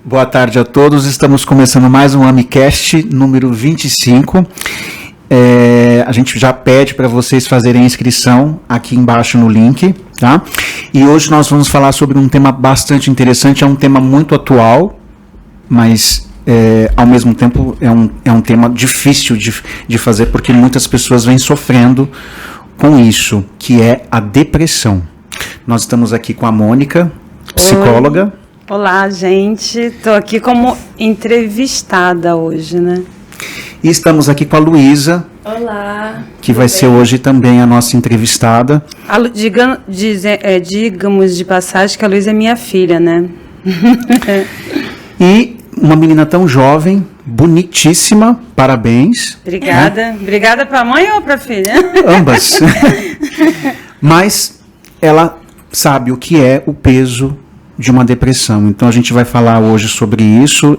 Boa tarde a todos, estamos começando mais um AmiCast número 25. A gente já pede para vocês fazerem a inscrição aqui embaixo no link, tá? E hoje nós vamos falar sobre um tema bastante interessante, é um tema muito atual, mas ao mesmo tempo é um tema difícil de fazer porque muitas pessoas vêm sofrendo com isso, que é a depressão. Nós estamos aqui com a Mônica, psicóloga. Oi. Olá, gente. Estou aqui como entrevistada hoje, né? E estamos aqui com a Luísa. Olá. Que vai ser hoje também a nossa entrevistada. Digamos de passagem que a Luísa é minha filha, né? E uma menina tão jovem, bonitíssima, parabéns. Obrigada. Né? Obrigada para a mãe ou para a filha? Ambas. Mas ela sabe o que é o peso de uma depressão. Então a gente vai falar hoje sobre isso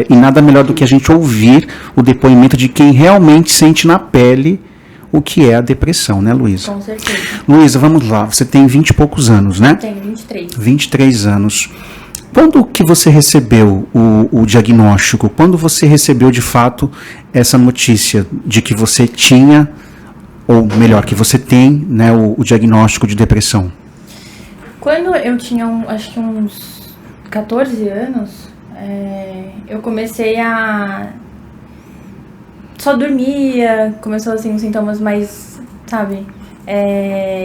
e nada melhor do que a gente ouvir o depoimento de quem realmente sente na pele o que é a depressão, né, Luísa? Com certeza. Luísa, vamos lá. Você tem 20 e poucos anos, né? Eu tenho 23. 23 anos. Quando que você recebeu o diagnóstico? Quando você recebeu de fato essa notícia de que você tinha, ou melhor, que você tem, né, o diagnóstico de depressão? Quando eu tinha, acho que uns 14 anos, eu comecei a... Só dormia, começou assim, uns sintomas mais, sabe?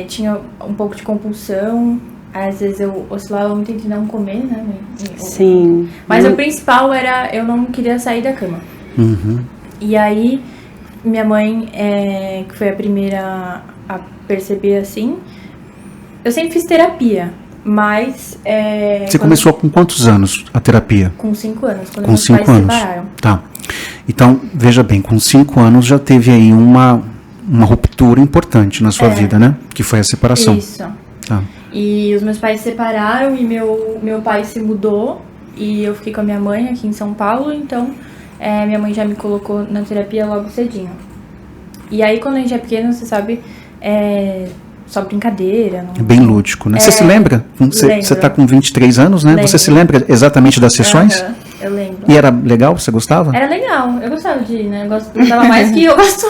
Tinha um pouco de compulsão, às vezes eu oscilava muito entre não comer, né? Sim. Mas o principal era, eu não queria sair da cama. Uhum. E aí, minha mãe, que foi a primeira a perceber assim... Eu sempre fiz terapia, mas... Você começou com quantos anos a terapia? Com 5 anos, quando com meus 5 pais anos. se separaram. Tá. Então, veja bem, com 5 anos já teve aí uma ruptura importante na sua vida, né? Que foi a separação. Isso. Tá. E os meus pais se separaram e meu pai se mudou e eu fiquei com a minha mãe aqui em São Paulo, então minha mãe já me colocou na terapia logo cedinho. E aí, quando a gente é pequeno, você sabe... Só brincadeira. Não... É bem lúdico, né? Você se lembra? Você está com 23 anos, né? Lembro. Você se lembra exatamente das sessões? Eu lembro. E era legal? Você gostava? Era legal. Eu gostava de ir, né? Eu gostava mais que eu gosto.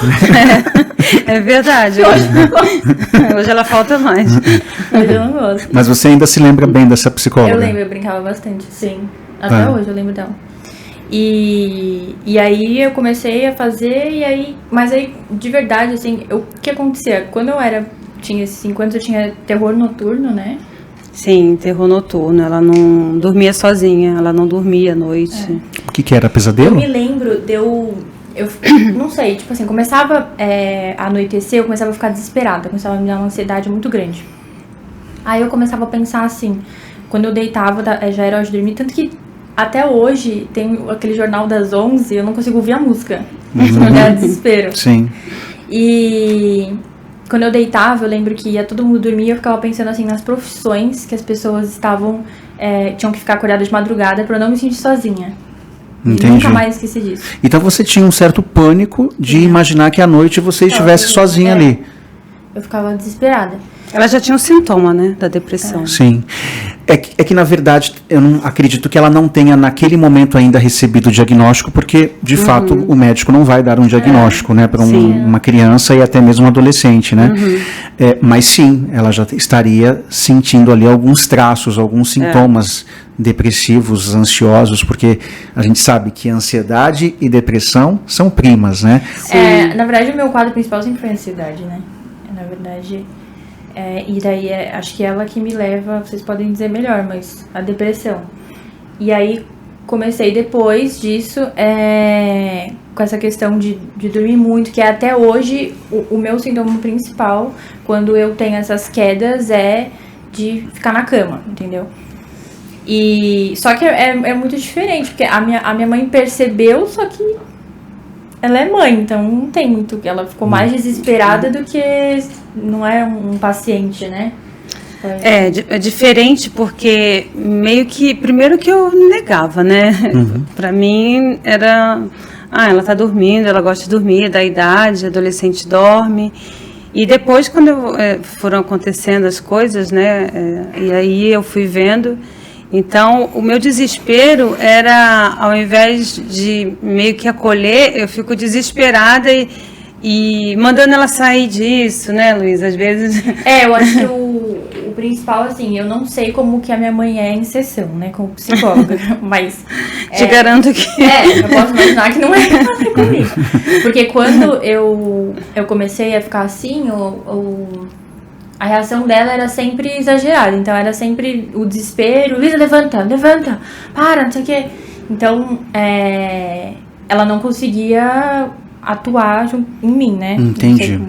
É verdade. Hoje ela falta mais. Hoje eu não gosto. Mas você ainda se lembra bem dessa psicóloga? Eu lembro, eu brincava bastante, sim. Até hoje eu lembro dela. E aí eu comecei a fazer, mas aí, de verdade, assim, o que acontecia? Quando eu tinha esses 5 anos, eu tinha terror noturno, né? Sim, terror noturno. Ela não dormia sozinha, ela não dormia à noite. O que era? Pesadelo? Eu me lembro eu não sei, tipo assim, começava a anoitecer, eu começava a ficar desesperada, começava a me dar uma ansiedade muito grande. Aí eu começava a pensar assim, quando eu deitava, já era hora de dormir, tanto que até hoje tem aquele jornal das 11, eu não consigo ouvir a música, me dá desespero. Sim. E... Quando eu deitava, eu lembro que ia todo mundo dormir e eu ficava pensando assim nas profissões que as pessoas tinham que ficar acordadas de madrugada pra eu não me sentir sozinha. Entendi. E nunca mais esqueci disso. Então você tinha um certo pânico de imaginar que à noite você estivesse sozinha ali. Eu ficava desesperada. Ela já tinha um sintoma, né, da depressão. Sim. É que, na verdade, eu não acredito que ela não tenha, naquele momento, ainda recebido o diagnóstico, porque, de fato, o médico não vai dar um diagnóstico, né, para uma criança e até mesmo um adolescente, né? Mas, sim, ela já estaria sentindo ali alguns traços, alguns sintomas depressivos, ansiosos, porque a gente sabe que ansiedade e depressão são primas, né? Na verdade, o meu quadro principal sempre foi ansiedade, né? Na verdade... e daí acho que ela que me leva, vocês podem dizer melhor, mas a depressão. E aí comecei depois disso com essa questão de dormir muito, que até hoje o meu sintoma principal quando eu tenho essas quedas é de ficar na cama, entendeu? E só que é muito diferente, porque a minha mãe percebeu, só que ela é mãe, então não tem muito, ela ficou mais desesperada do que não é um paciente, né? É diferente porque meio que, primeiro que eu negava, né? Pra mim era, ela tá dormindo, ela gosta de dormir, da idade, adolescente dorme. E depois, quando foram acontecendo as coisas, né? E aí eu fui vendo Então, o meu desespero era, ao invés de meio que acolher, eu fico desesperada e mandando ela sair disso, né, Luiz? Às vezes... Eu acho que o principal, assim, eu não sei como que a minha mãe é em sessão, né, como psicóloga, mas... Te garanto que... eu posso imaginar que não é comigo. Porque quando eu comecei a ficar assim, a reação dela era sempre exagerada. Então, era sempre o desespero. Luísa, levanta, para, não sei o quê. Então, ela não conseguia atuar em mim, né? Entendi.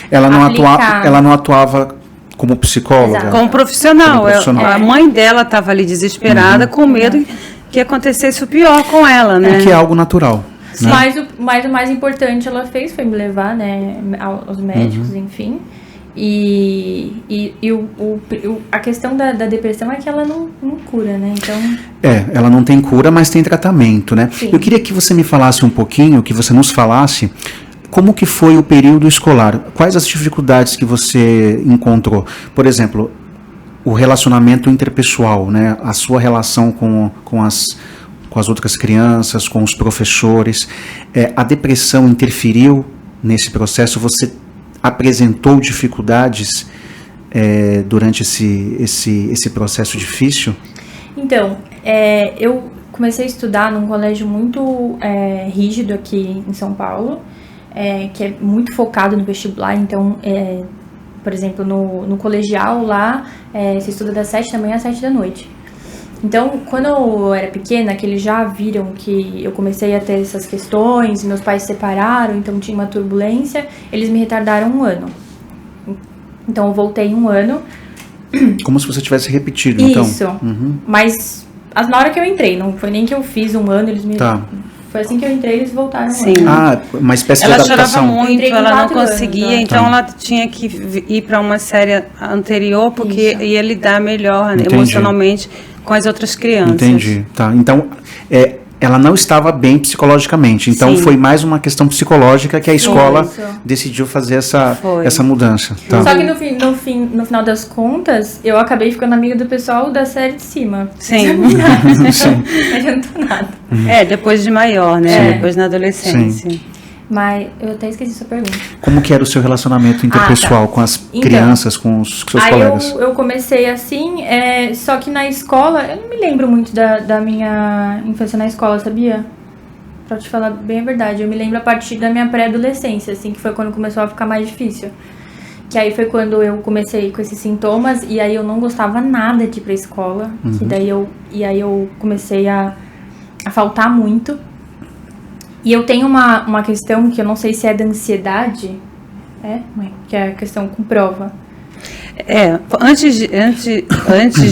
Ela não atuava como psicóloga? Exato. Como profissional. A mãe dela estava ali desesperada, com medo que acontecesse o pior com ela, né? Que é algo natural. Né? Mas o mais importante ela fez foi me levar, né, aos médicos, enfim. A questão da depressão é que ela não cura, né? Então... ela não tem cura, mas tem tratamento, né? Sim. Eu queria que você me falasse um pouquinho, que você nos falasse como que foi o período escolar. Quais as dificuldades que você encontrou? Por exemplo, o relacionamento interpessoal, né? A sua relação com as outras crianças, com os professores. A depressão interferiu nesse processo? Você apresentou dificuldades durante esse processo difícil? Então, eu comecei a estudar num colégio muito rígido aqui em São Paulo, que é muito focado no vestibular. Então, por exemplo, no colegial lá, você estuda das 7 da manhã às 7 da noite. Então, quando eu era pequena, que eles já viram que eu comecei a ter essas questões, meus pais se separaram, então tinha uma turbulência, eles me retardaram 1 ano. Então, eu voltei 1 ano. Como se você tivesse repetido, Isso. então. Isso. Mas na hora que eu entrei, não foi nem que eu fiz 1 ano, eles me... Foi assim que eu entrei, eles voltaram. Sim. Uma espécie de ela adaptação. Ela chorava muito, ela não conseguia, anos, então ela tinha que ir para uma série anterior, porque ia lidar melhor, né, emocionalmente com as outras crianças. Entendi, tá. Então, ela não estava bem psicologicamente, então foi mais uma questão psicológica que a escola decidiu fazer essa mudança. Tá. Só que no final das contas, eu acabei ficando amiga do pessoal da série de cima. Sim. Não adiantou nada. Depois de maior, né? Depois na adolescência. Sim. Mas eu até esqueci sua pergunta. Como que era o seu relacionamento interpessoal com as crianças, com os seus colegas? Eu comecei assim, só que na escola, eu não me lembro muito da minha infância na escola, sabia? Pra te falar bem a verdade, eu me lembro a partir da minha pré-adolescência, assim, que foi quando começou a ficar mais difícil. Que aí foi quando eu comecei com esses sintomas, e aí eu não gostava nada de ir pra escola, e aí eu comecei a faltar muito. E eu tenho uma questão que eu não sei se é da ansiedade, mãe? Que é a questão com prova. Antes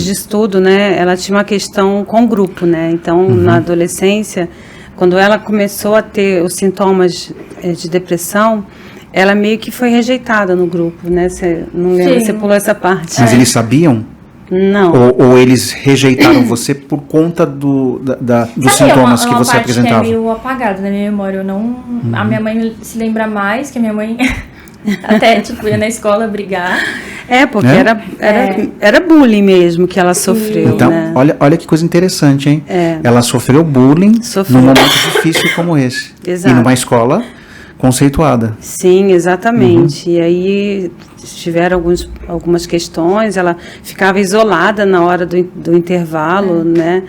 disso tudo, né, ela tinha uma questão com o grupo, né? Então, na adolescência, quando ela começou a ter os sintomas de depressão, ela meio que foi rejeitada no grupo, né? Você não lembra, você pulou essa parte. Mas eles sabiam? Não. Ou eles rejeitaram você por conta dos sintomas que você apresentava? Que é meio apagado na minha memória. Eu não... A minha mãe se lembra mais, que a minha mãe até ia na escola brigar. Porque era bullying mesmo que ela sofreu. Então, né? olha que coisa interessante, hein? Ela sofreu bullying num momento difícil como esse. Exato. E numa escola conceituada. Sim, exatamente. E aí tiveram algumas questões, ela ficava isolada na hora do intervalo, né?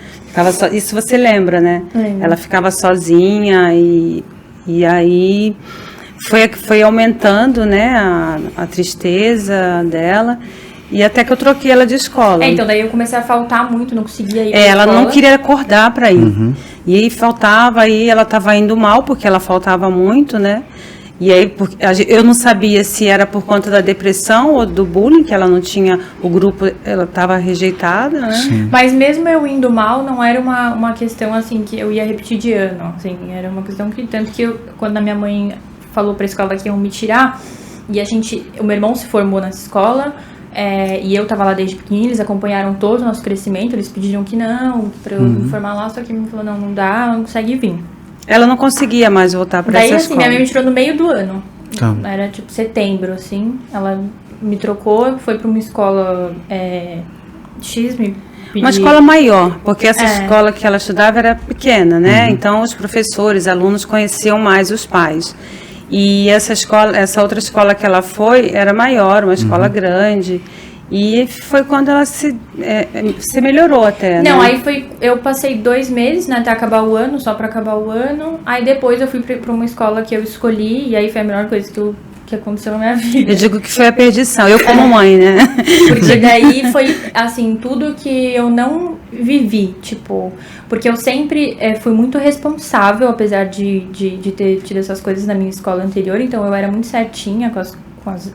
Isso você lembra, né? Ela ficava sozinha e aí foi aumentando, né, a tristeza dela. E até que eu troquei ela de escola. Então daí eu comecei a faltar muito, não conseguia ir pra escola. Ela não queria acordar para ir. E aí faltava, aí ela estava indo mal, porque ela faltava muito, né? E aí eu não sabia se era por conta da depressão ou do bullying, que ela não tinha o grupo, ela estava rejeitada, né? Sim. Mas mesmo eu indo mal, não era uma questão assim que eu ia repetir de ano, assim, era uma questão que, tanto que quando a minha mãe falou pra escola que iam me tirar, e o meu irmão se formou nessa escola, e eu tava lá desde pequenininha, eles acompanharam todo o nosso crescimento, eles pediram que não, pra eu me formar lá, só que me falou, não dá, não consegue vir. Ela não conseguia mais voltar pra essa escola. Minha mãe me tirou no meio do ano, Tá. Era tipo setembro, assim, ela me trocou, foi pra uma escola Uma escola maior, porque essa escola que ela estudava era pequena, né? Então os professores, alunos conheciam mais os pais. E essa outra escola que ela foi era maior, uma escola grande. E foi quando ela se melhorou até, Não, né? aí eu passei 2 meses, né, até acabar o ano, só pra acabar o ano. Aí depois eu fui pra uma escola que eu escolhi, e aí foi a melhor coisa que aconteceu na minha vida. Eu digo que foi a perdição, eu como mãe, né? Porque daí foi, assim, tudo que eu não vivi, tipo... Porque eu sempre fui muito responsável, apesar de ter tido essas coisas na minha escola anterior. Então, eu era muito certinha com as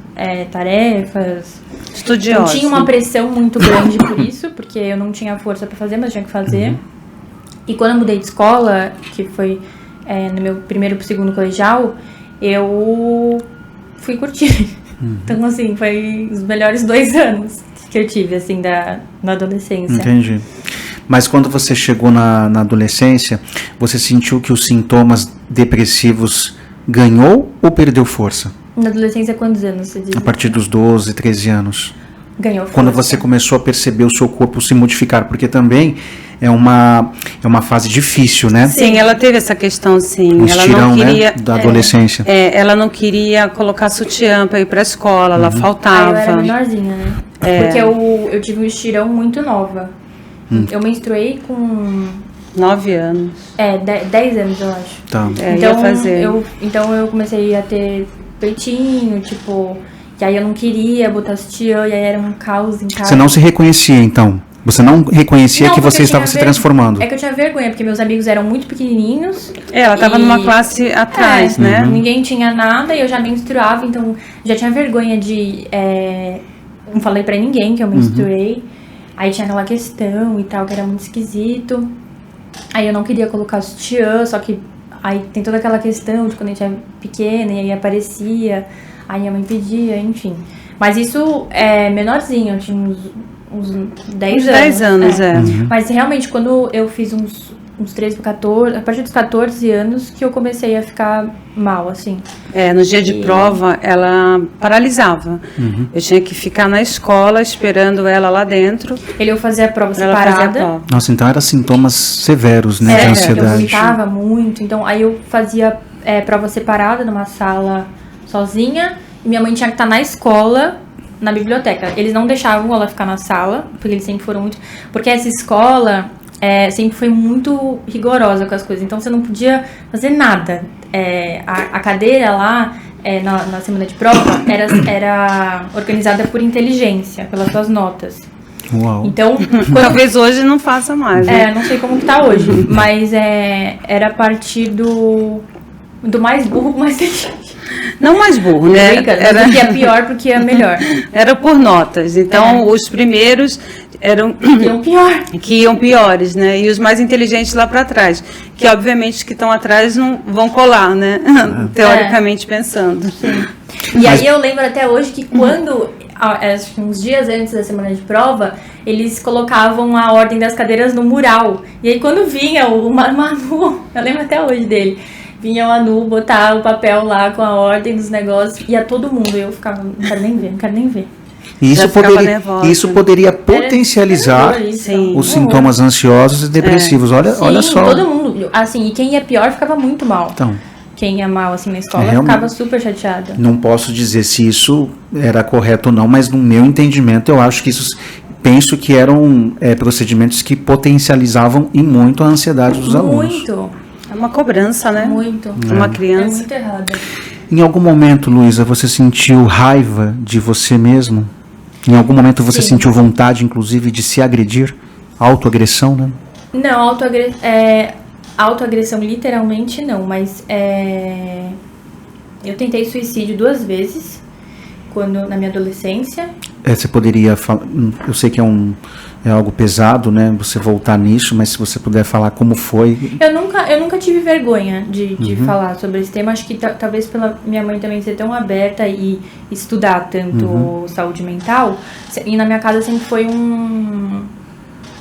tarefas. Estudiosa. Eu tinha uma pressão muito grande por isso, porque eu não tinha força pra fazer, mas tinha que fazer. E quando eu mudei de escola, que foi no meu primeiro pro segundo colegial, eu fui curtir. Então, assim, foi os melhores 2 anos que eu tive, assim, na adolescência. Entendi. Mas quando você chegou na adolescência, você sentiu que os sintomas depressivos ganhou ou perdeu força? Na adolescência, quantos anos você diz? A partir dos 12, 13 anos. Ganhou força. Quando você começou a perceber o seu corpo se modificar, porque também é uma fase difícil, né? Sim, ela teve essa questão, sim. Um Ela estirão, não queria, né, da adolescência. ela não queria colocar sutiã para ir para a escola, ela faltava. Eu era menorzinha, né? Porque eu tive um estirão muito nova. Eu menstruei com 9 anos. 10 anos, eu acho. Tá. Ia fazer. Então eu comecei a ter peitinho, tipo... E aí eu não queria botar sutiã, e aí era um caos em casa. Você não se reconhecia, então? Você não reconhecia Não, que porque você eu estava tinha se transformando? É que eu tinha vergonha, porque meus amigos eram muito pequenininhos. Ela estava numa classe atrás, né? Ninguém tinha nada e eu já menstruava, então já tinha vergonha de... não falei pra ninguém que eu menstruei. Aí tinha aquela questão e tal, que era muito esquisito. Aí eu não queria colocar sutiã, só que aí tem toda aquela questão de quando a gente é pequena e aí aparecia, aí a mãe pedia, enfim. Mas isso é menorzinho, eu tinha uns 10 anos. 10 anos, Mas realmente, quando eu fiz uns 13 para 14, a partir dos 14 anos que eu comecei a ficar mal, assim. No dia de prova, ela paralisava. Eu tinha que ficar na escola esperando ela lá dentro. Eu fazia a prova Pra ela fazer a separada. prova. Nossa, então eram sintomas severos, né, de Eu ansiedade. vomitava muito, então aí eu fazia prova separada numa sala sozinha. E minha mãe tinha que estar na escola, na biblioteca. Eles não deixavam ela ficar na sala, porque eles sempre foram muito... Porque essa escola... sempre foi muito rigorosa com as coisas, então você não podia fazer nada. A cadeira lá, na semana de prova, era organizada por inteligência, pelas suas notas. Uau. Então, Talvez hoje não faça mais, né? não sei como que tá hoje, mas era a partir do mais burro pro mais inteligente. Não mais burro, né? Era do que é pior pro que é melhor. Era por notas. Então, os primeiros eram que iam piores, né? E os mais inteligentes lá para trás, que obviamente que estão atrás não vão colar, né? Teoricamente pensando. E aí eu lembro até hoje que quando, uns dias antes da semana de prova, eles colocavam a ordem das cadeiras no mural. E aí quando vinha o Manu, eu lembro até hoje dele, vinha o Manu botar o papel lá com a ordem dos negócios, ia todo mundo, e eu ficava, não quero nem ver. E Já ficava nervosa. isso poderia potencializar os sintomas ansiosos e depressivos. Olha só. Todo mundo. Assim, e quem ia pior ficava muito mal. Então, Quem ia mal assim na escola realmente ficava super chateada. não posso dizer se isso era correto ou não, mas no meu entendimento eu acho que penso que eram procedimentos que potencializavam e muito a ansiedade dos alunos. Muito. É uma cobrança, né? Muito. Uma criança. É muito errada. Em algum momento, Luísa, você sentiu raiva de você mesmo? Em algum momento você sentiu vontade, inclusive, de se agredir? Autoagressão, né? Não, autoagressão literalmente não, mas eu tentei suicídio 2 vezes na minha adolescência. Você poderia falar, eu sei que é algo pesado, né? Você voltar nisso, mas se você puder falar como foi. Eu nunca tive vergonha de falar sobre esse tema. Acho que talvez pela minha mãe também ser tão aberta e estudar tanto saúde mental. E na minha casa sempre foi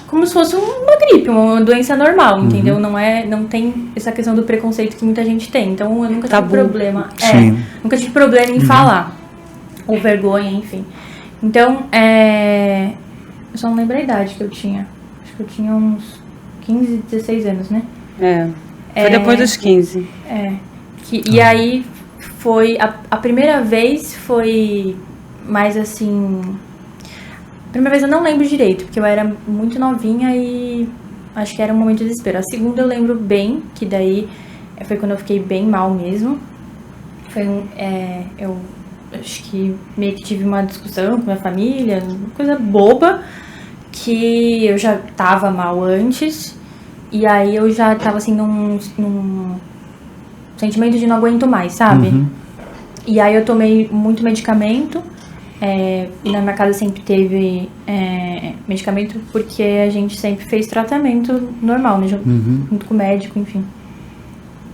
como se fosse uma gripe, uma doença normal, entendeu? Não tem essa questão do preconceito que muita gente tem. Então eu nunca tive problema. Nunca tive problema em falar. Ou vergonha, enfim. Então, eu só não lembro a idade que eu tinha. que eu tinha uns 15, 16 anos, né? Foi depois dos 15. E aí foi... A primeira vez foi mais assim... A primeira vez eu não lembro direito, porque eu era muito novinha e acho que era um momento de desespero. A segunda eu lembro bem, que daí foi quando eu fiquei bem mal mesmo. Foi eu acho que meio que tive uma discussão com minha família, uma coisa boba, que eu já tava mal antes, e aí eu já tava assim num sentimento de não aguento mais, sabe? E aí eu tomei muito medicamento, e na minha casa sempre teve medicamento, porque a gente sempre fez tratamento normal, né? Junto com o médico, enfim.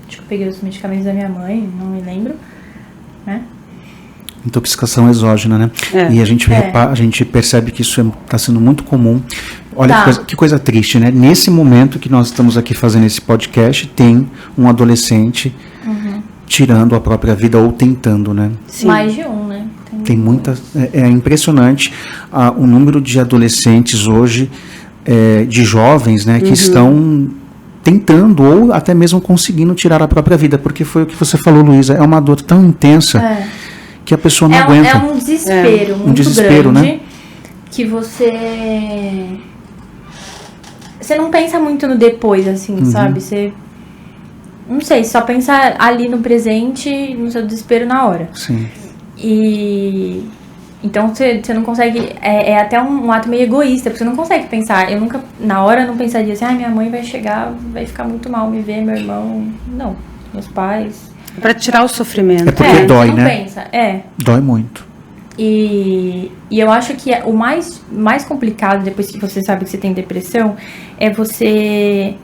Acho que eu peguei os medicamentos da minha mãe, não me lembro, né? Intoxicação exógena, né? E a gente percebe que isso está sendo muito comum. Olha que coisa triste, né? Nesse momento que nós estamos aqui fazendo esse podcast, tem um adolescente tirando a própria vida ou tentando, né? Sim. Mais de um, né? Tem muitas... É impressionante o número de adolescentes hoje, de jovens, né? Que estão tentando ou até mesmo conseguindo tirar a própria vida. Porque foi o que você falou, Luísa. É uma dor tão intensa... que a pessoa não aguenta. É um desespero muito desespero, grande, né? Que você não pensa muito no depois, assim, sabe? Você, não sei, só pensa ali no presente, no seu desespero na hora. Sim. E então você não consegue, é até um ato meio egoísta, porque você não consegue pensar. Eu nunca, na hora, não pensaria assim, minha mãe vai chegar, vai ficar muito mal me ver, meu irmão. Não, meus pais... Pra tirar o sofrimento. É porque dói, não né? Pensa. Dói muito. E eu acho que o mais complicado, depois que você sabe que você tem depressão, é você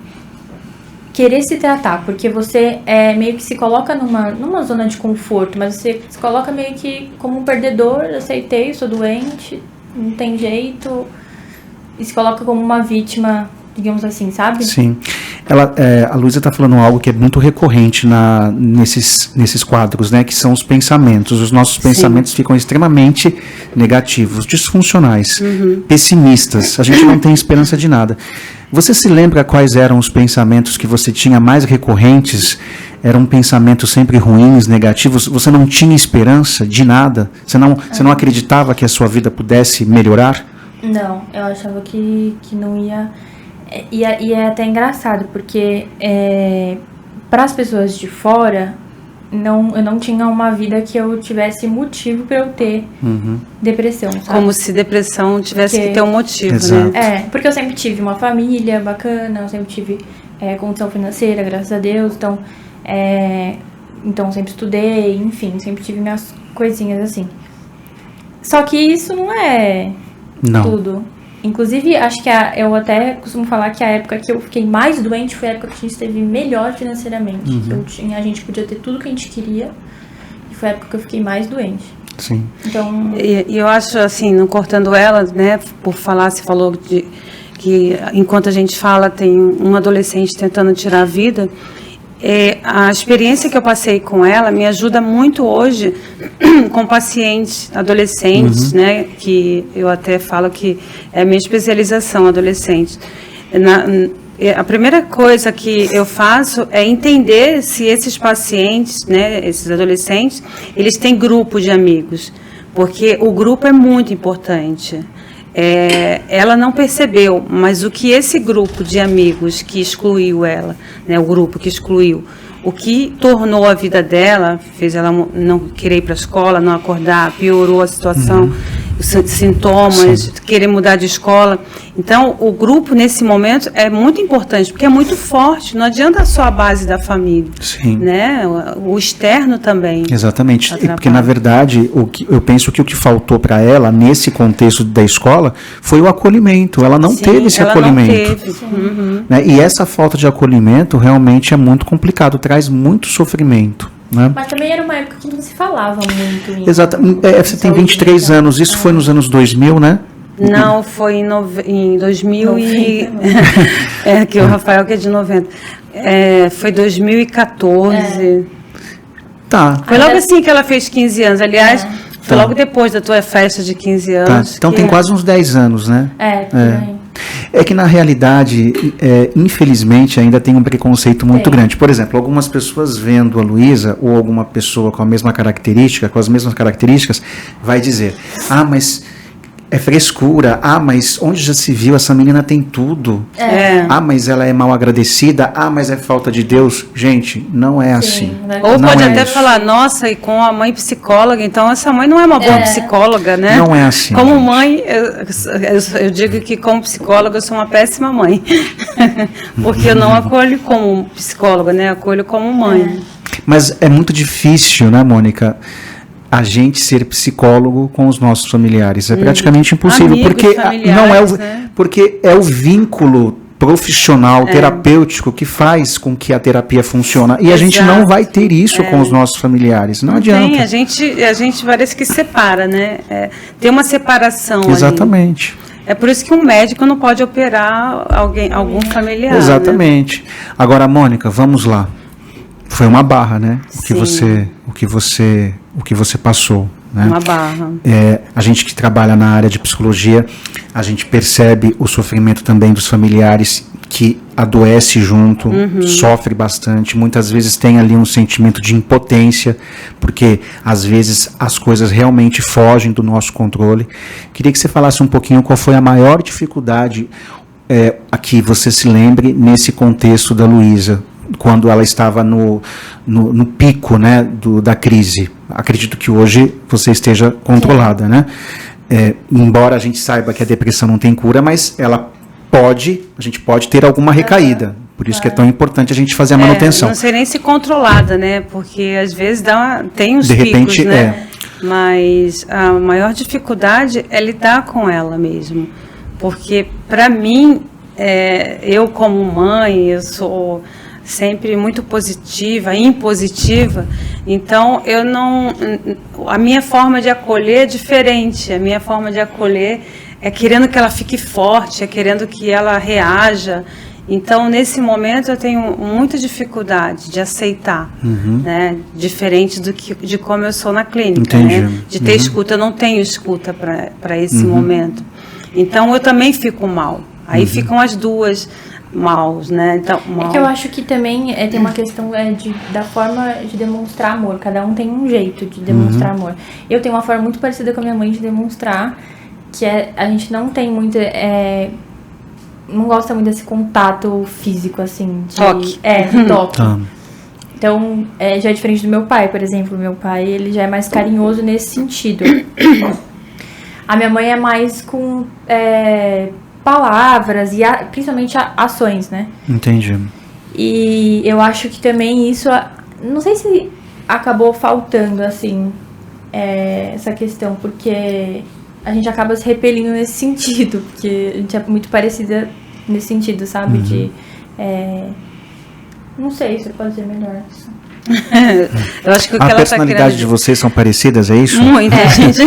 querer se tratar. Porque você meio que se coloca numa zona de conforto, mas você se coloca meio que como um perdedor, aceitei, sou doente, não tem jeito, e se coloca como uma vítima, digamos assim, sabe? Sim. A Luísa está falando algo que é muito recorrente nesses quadros, né? Que são os pensamentos. Os nossos pensamentos ficam extremamente negativos, disfuncionais, pessimistas. A gente não tem esperança de nada. Você se lembra quais eram os pensamentos que você tinha mais recorrentes? Eram pensamentos sempre ruins, negativos? Você não tinha esperança de nada? Você não acreditava que a sua vida pudesse melhorar? Não, eu achava que não ia... E é até engraçado, porque para as pessoas de fora, eu não tinha uma vida que eu tivesse motivo para eu ter depressão, sabe? Como se depressão tivesse que ter um motivo, Exato. né? Porque eu sempre tive uma família bacana, eu sempre tive condição financeira, graças a Deus, então sempre estudei, enfim, sempre tive minhas coisinhas assim. Só que isso não é tudo. Inclusive, acho que eu até costumo falar que a época que eu fiquei mais doente foi a época que a gente esteve melhor financeiramente. A gente podia ter tudo que a gente queria. E foi a época que eu fiquei mais doente. Sim. Então... E eu acho, assim, não cortando ela, né, por falar, você falou que enquanto a gente fala, tem um adolescente tentando tirar a vida. A experiência que eu passei com ela me ajuda muito hoje com pacientes adolescentes, né, que eu até falo que é a minha especialização, adolescentes. A primeira coisa que eu faço é entender se esses pacientes, né, esses adolescentes, eles têm grupo de amigos, porque o grupo é muito importante. Ela não percebeu, mas o que esse grupo de amigos que excluiu ela, né, o grupo que excluiu, o que tornou a vida dela, fez ela não querer ir para a escola, não acordar, piorou a situação, os sintomas, querer mudar de escola. Então, o grupo, nesse momento, é muito importante, porque é muito forte, não adianta só a base da família. Sim. Né? O externo também. Exatamente, porque na verdade, eu penso que o que faltou para ela, nesse contexto da escola, foi o acolhimento. Ela não teve esse acolhimento. Não teve. Né? E essa falta de acolhimento realmente é muito complicado, traz muito sofrimento. Né? Mas também era uma época que não se falava muito. Exato. Você tem 23 anos, isso foi nos anos 2000, né? Não, foi em 2000 e... que o Rafael que é de 90. Foi 2014. Tá. Foi logo assim que ela fez 15 anos. Aliás, foi logo depois da tua festa de 15 anos. Tá. Então tem quase uns 10 anos, né? Por aí. É que na realidade, infelizmente, ainda tem um preconceito muito grande. Por exemplo, algumas pessoas vendo a Luísa, ou alguma pessoa com a mesma característica, com as mesmas características, vai dizer, mas é frescura, mas onde já se viu, essa menina tem tudo. Mas ela é mal agradecida, mas é falta de Deus. Gente, não é assim. Ou não pode é até isso. falar, nossa, e com a mãe psicóloga, então essa mãe não é uma boa psicóloga, né? Não é assim. Como gente. mãe, eu digo que como psicóloga eu sou uma péssima mãe. Porque eu não acolho como psicóloga, né? Eu acolho como mãe. Mas é muito difícil, né, Mônica, a gente ser psicólogo com os nossos familiares. É praticamente impossível, Amigos, porque não é o, né? porque é o vínculo profissional, terapêutico, que faz com que a terapia funcione. E a gente não vai ter isso com os nossos familiares. Não adianta. Tem, a gente parece que separa, né? Tem uma separação ali. Exatamente. É por isso que um médico não pode operar algum familiar. Exatamente. Né? Agora, Mônica, vamos lá. Foi uma barra, né? Sim. O que você passou, né? Uma barra. A gente que trabalha na área de psicologia, a gente percebe o sofrimento também dos familiares que adoece junto, sofre bastante, muitas vezes tem ali um sentimento de impotência, porque às vezes as coisas realmente fogem do nosso controle. Queria que você falasse um pouquinho qual foi a maior dificuldade a que você se lembre nesse contexto da Luísa, quando ela estava no pico, né, da crise. Acredito que hoje você esteja controlada, né? Embora a gente saiba que a depressão não tem cura, mas a gente pode ter alguma recaída. Por isso que é tão importante a gente fazer a manutenção. Não sei nem se controlada, né? Porque às vezes tem uns De repente, picos, né? Mas a maior dificuldade é lidar com ela mesmo. Porque, para mim, eu como mãe, eu sou sempre muito positiva, impositiva, então a minha forma de acolher é diferente. A minha forma de acolher é querendo que ela fique forte, é querendo que ela reaja. Então, nesse momento, eu tenho muita dificuldade de aceitar, né? Diferente de como eu sou na clínica, né? De ter escuta. Eu não tenho escuta para esse momento. Então, eu também fico mal. Aí ficam as duas maus, né? Então, É que eu acho que também tem uma questão da forma de demonstrar amor. Cada um tem um jeito de demonstrar amor. Eu tenho uma forma muito parecida com a minha mãe de demonstrar, que a gente não tem muito... não gosta muito desse contato físico, assim. Toque. De toque. Tá. Então, já é diferente do meu pai, por exemplo. Meu pai, ele já é mais carinhoso nesse sentido. A minha mãe é mais com palavras e principalmente ações, né? Entendi. E eu acho que também isso... Não sei se acabou faltando, assim, essa questão, porque a gente acaba se repelindo nesse sentido, porque a gente é muito parecida nesse sentido, sabe? Não sei se pode ser melhor. Eu acho que A personalidade de vocês são parecidas, é isso? Muito, gente.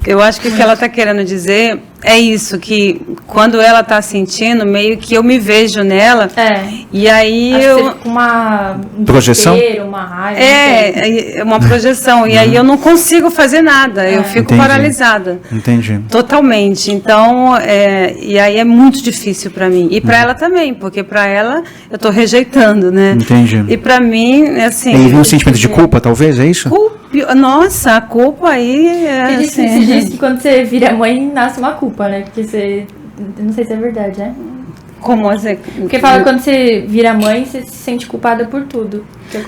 Eu acho que o que ela está querendo dizer é isso, que quando ela está sentindo, meio que eu me vejo nela, e aí com uma projeção? Uma raiva. Uma projeção, e aí eu não consigo fazer nada, eu fico paralisada. Entendi. Totalmente. Então, e aí é muito difícil para mim. E para ela também, porque para ela eu estou rejeitando, né? Entendi. E para mim, assim... E um sentimento de culpa, talvez, é isso? Nossa, a culpa aí Se diz que quando você vira mãe, nasce uma culpa, né? Porque você... Não sei se é verdade, né? Como assim? Porque fala que quando você vira mãe, você se sente culpada por tudo.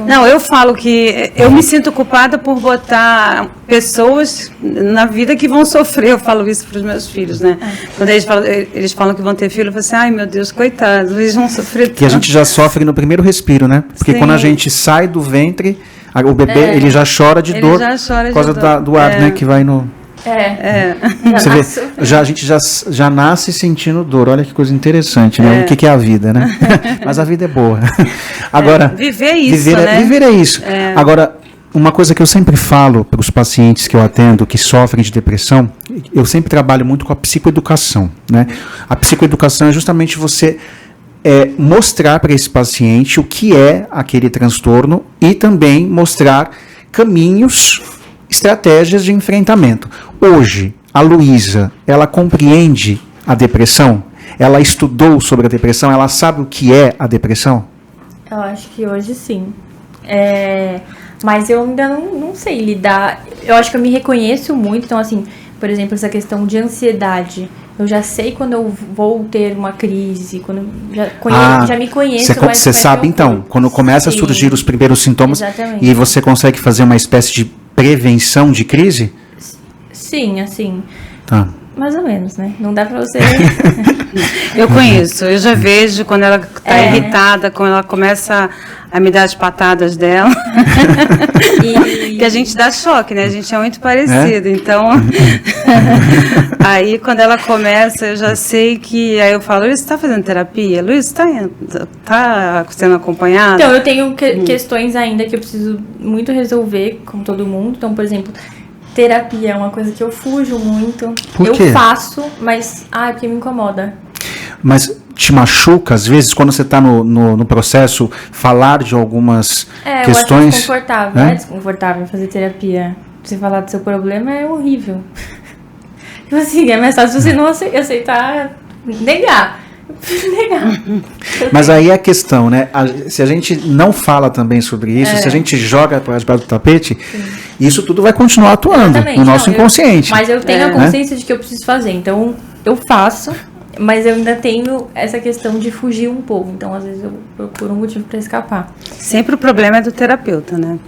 Não, eu falo que eu me sinto culpada por botar pessoas na vida que vão sofrer. Eu falo isso para os meus filhos, né? Quando eles falam que vão ter filho, eu falo assim, ai meu Deus, coitados, eles vão sofrer tanto. E a gente já sofre no primeiro respiro, né? Porque Sim. quando a gente sai do ventre, o bebê ele já chora de dor por causa do ar, né? Que vai no... Você vê, a gente já nasce sentindo dor. Olha que coisa interessante, né? O que é a vida, né? Mas a vida é boa. Agora, viver é isso, né? Viver é isso. Agora, uma coisa que eu sempre falo para os pacientes que eu atendo que sofrem de depressão, eu sempre trabalho muito com a psicoeducação, né? A psicoeducação é justamente você mostrar para esse paciente o que é aquele transtorno e também mostrar caminhos, estratégias de enfrentamento. Hoje, a Luísa, ela compreende a depressão? Ela estudou sobre a depressão? Ela sabe o que é a depressão? Eu acho que hoje sim. Mas eu ainda não sei lidar. Eu acho que eu me reconheço muito. Então, assim, por exemplo, essa questão de ansiedade. Eu já sei quando eu vou ter uma crise, quando já me conheço. Você sabe, então, quando começa a surgir os primeiros sintomas, exatamente. E você consegue fazer uma espécie de prevenção de crise? Sim, assim. Tá. Mais ou menos, né? Não dá pra você... Eu conheço, eu já vejo quando ela tá irritada, quando ela começa a me dar as patadas dela. Que a gente dá choque, né? A gente é muito parecido. Então, aí quando ela começa, eu já sei que... Aí eu falo, Luiz, você tá fazendo terapia? Luiz, tá sendo acompanhado? Então, eu tenho questões ainda que eu preciso muito resolver, como todo mundo. Então, por exemplo... Terapia é uma coisa que eu fujo muito. Por quê? Eu faço, mas... porque me incomoda. Mas te machuca, às vezes, quando você está no processo, falar de algumas questões... Eu acho desconfortável. É desconfortável fazer terapia. Você falar do seu problema é horrível. Tipo assim, é mais fácil você não aceitar... Negar. Mas aí é a questão, né? Se a gente não fala também sobre isso, se a gente joga para debaixo do tapete, isso tudo vai continuar atuando no nosso inconsciente. Mas eu tenho a consciência de que eu preciso fazer. Então, eu faço, mas eu ainda tenho essa questão de fugir um pouco. Então, às vezes, eu procuro um motivo para escapar. Sempre o problema é do terapeuta, né?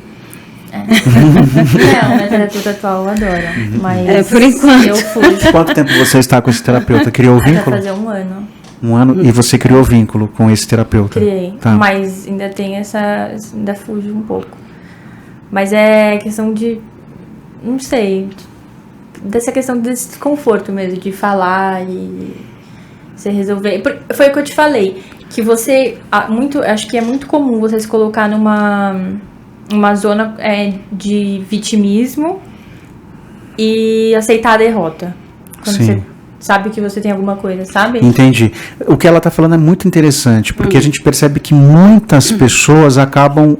Não, minha terapeuta atual eu adoro. Mas por enquanto. Eu fujo. Quanto tempo você está com esse terapeuta? Criou o vínculo? Vai fazer 1 ano. 1 ano? E você criou vínculo com esse terapeuta? Criei, mas ainda tem ainda fujo um pouco. Mas é questão de, não sei, dessa questão desse desconforto mesmo, de falar e você resolver. Foi o que eu te falei, que você, acho que é muito comum você se colocar numa zona de vitimismo e aceitar a derrota. Quando você sabe que você tem alguma coisa, sabe? Entendi. O que ela está falando é muito interessante, porque a gente percebe que muitas pessoas acabam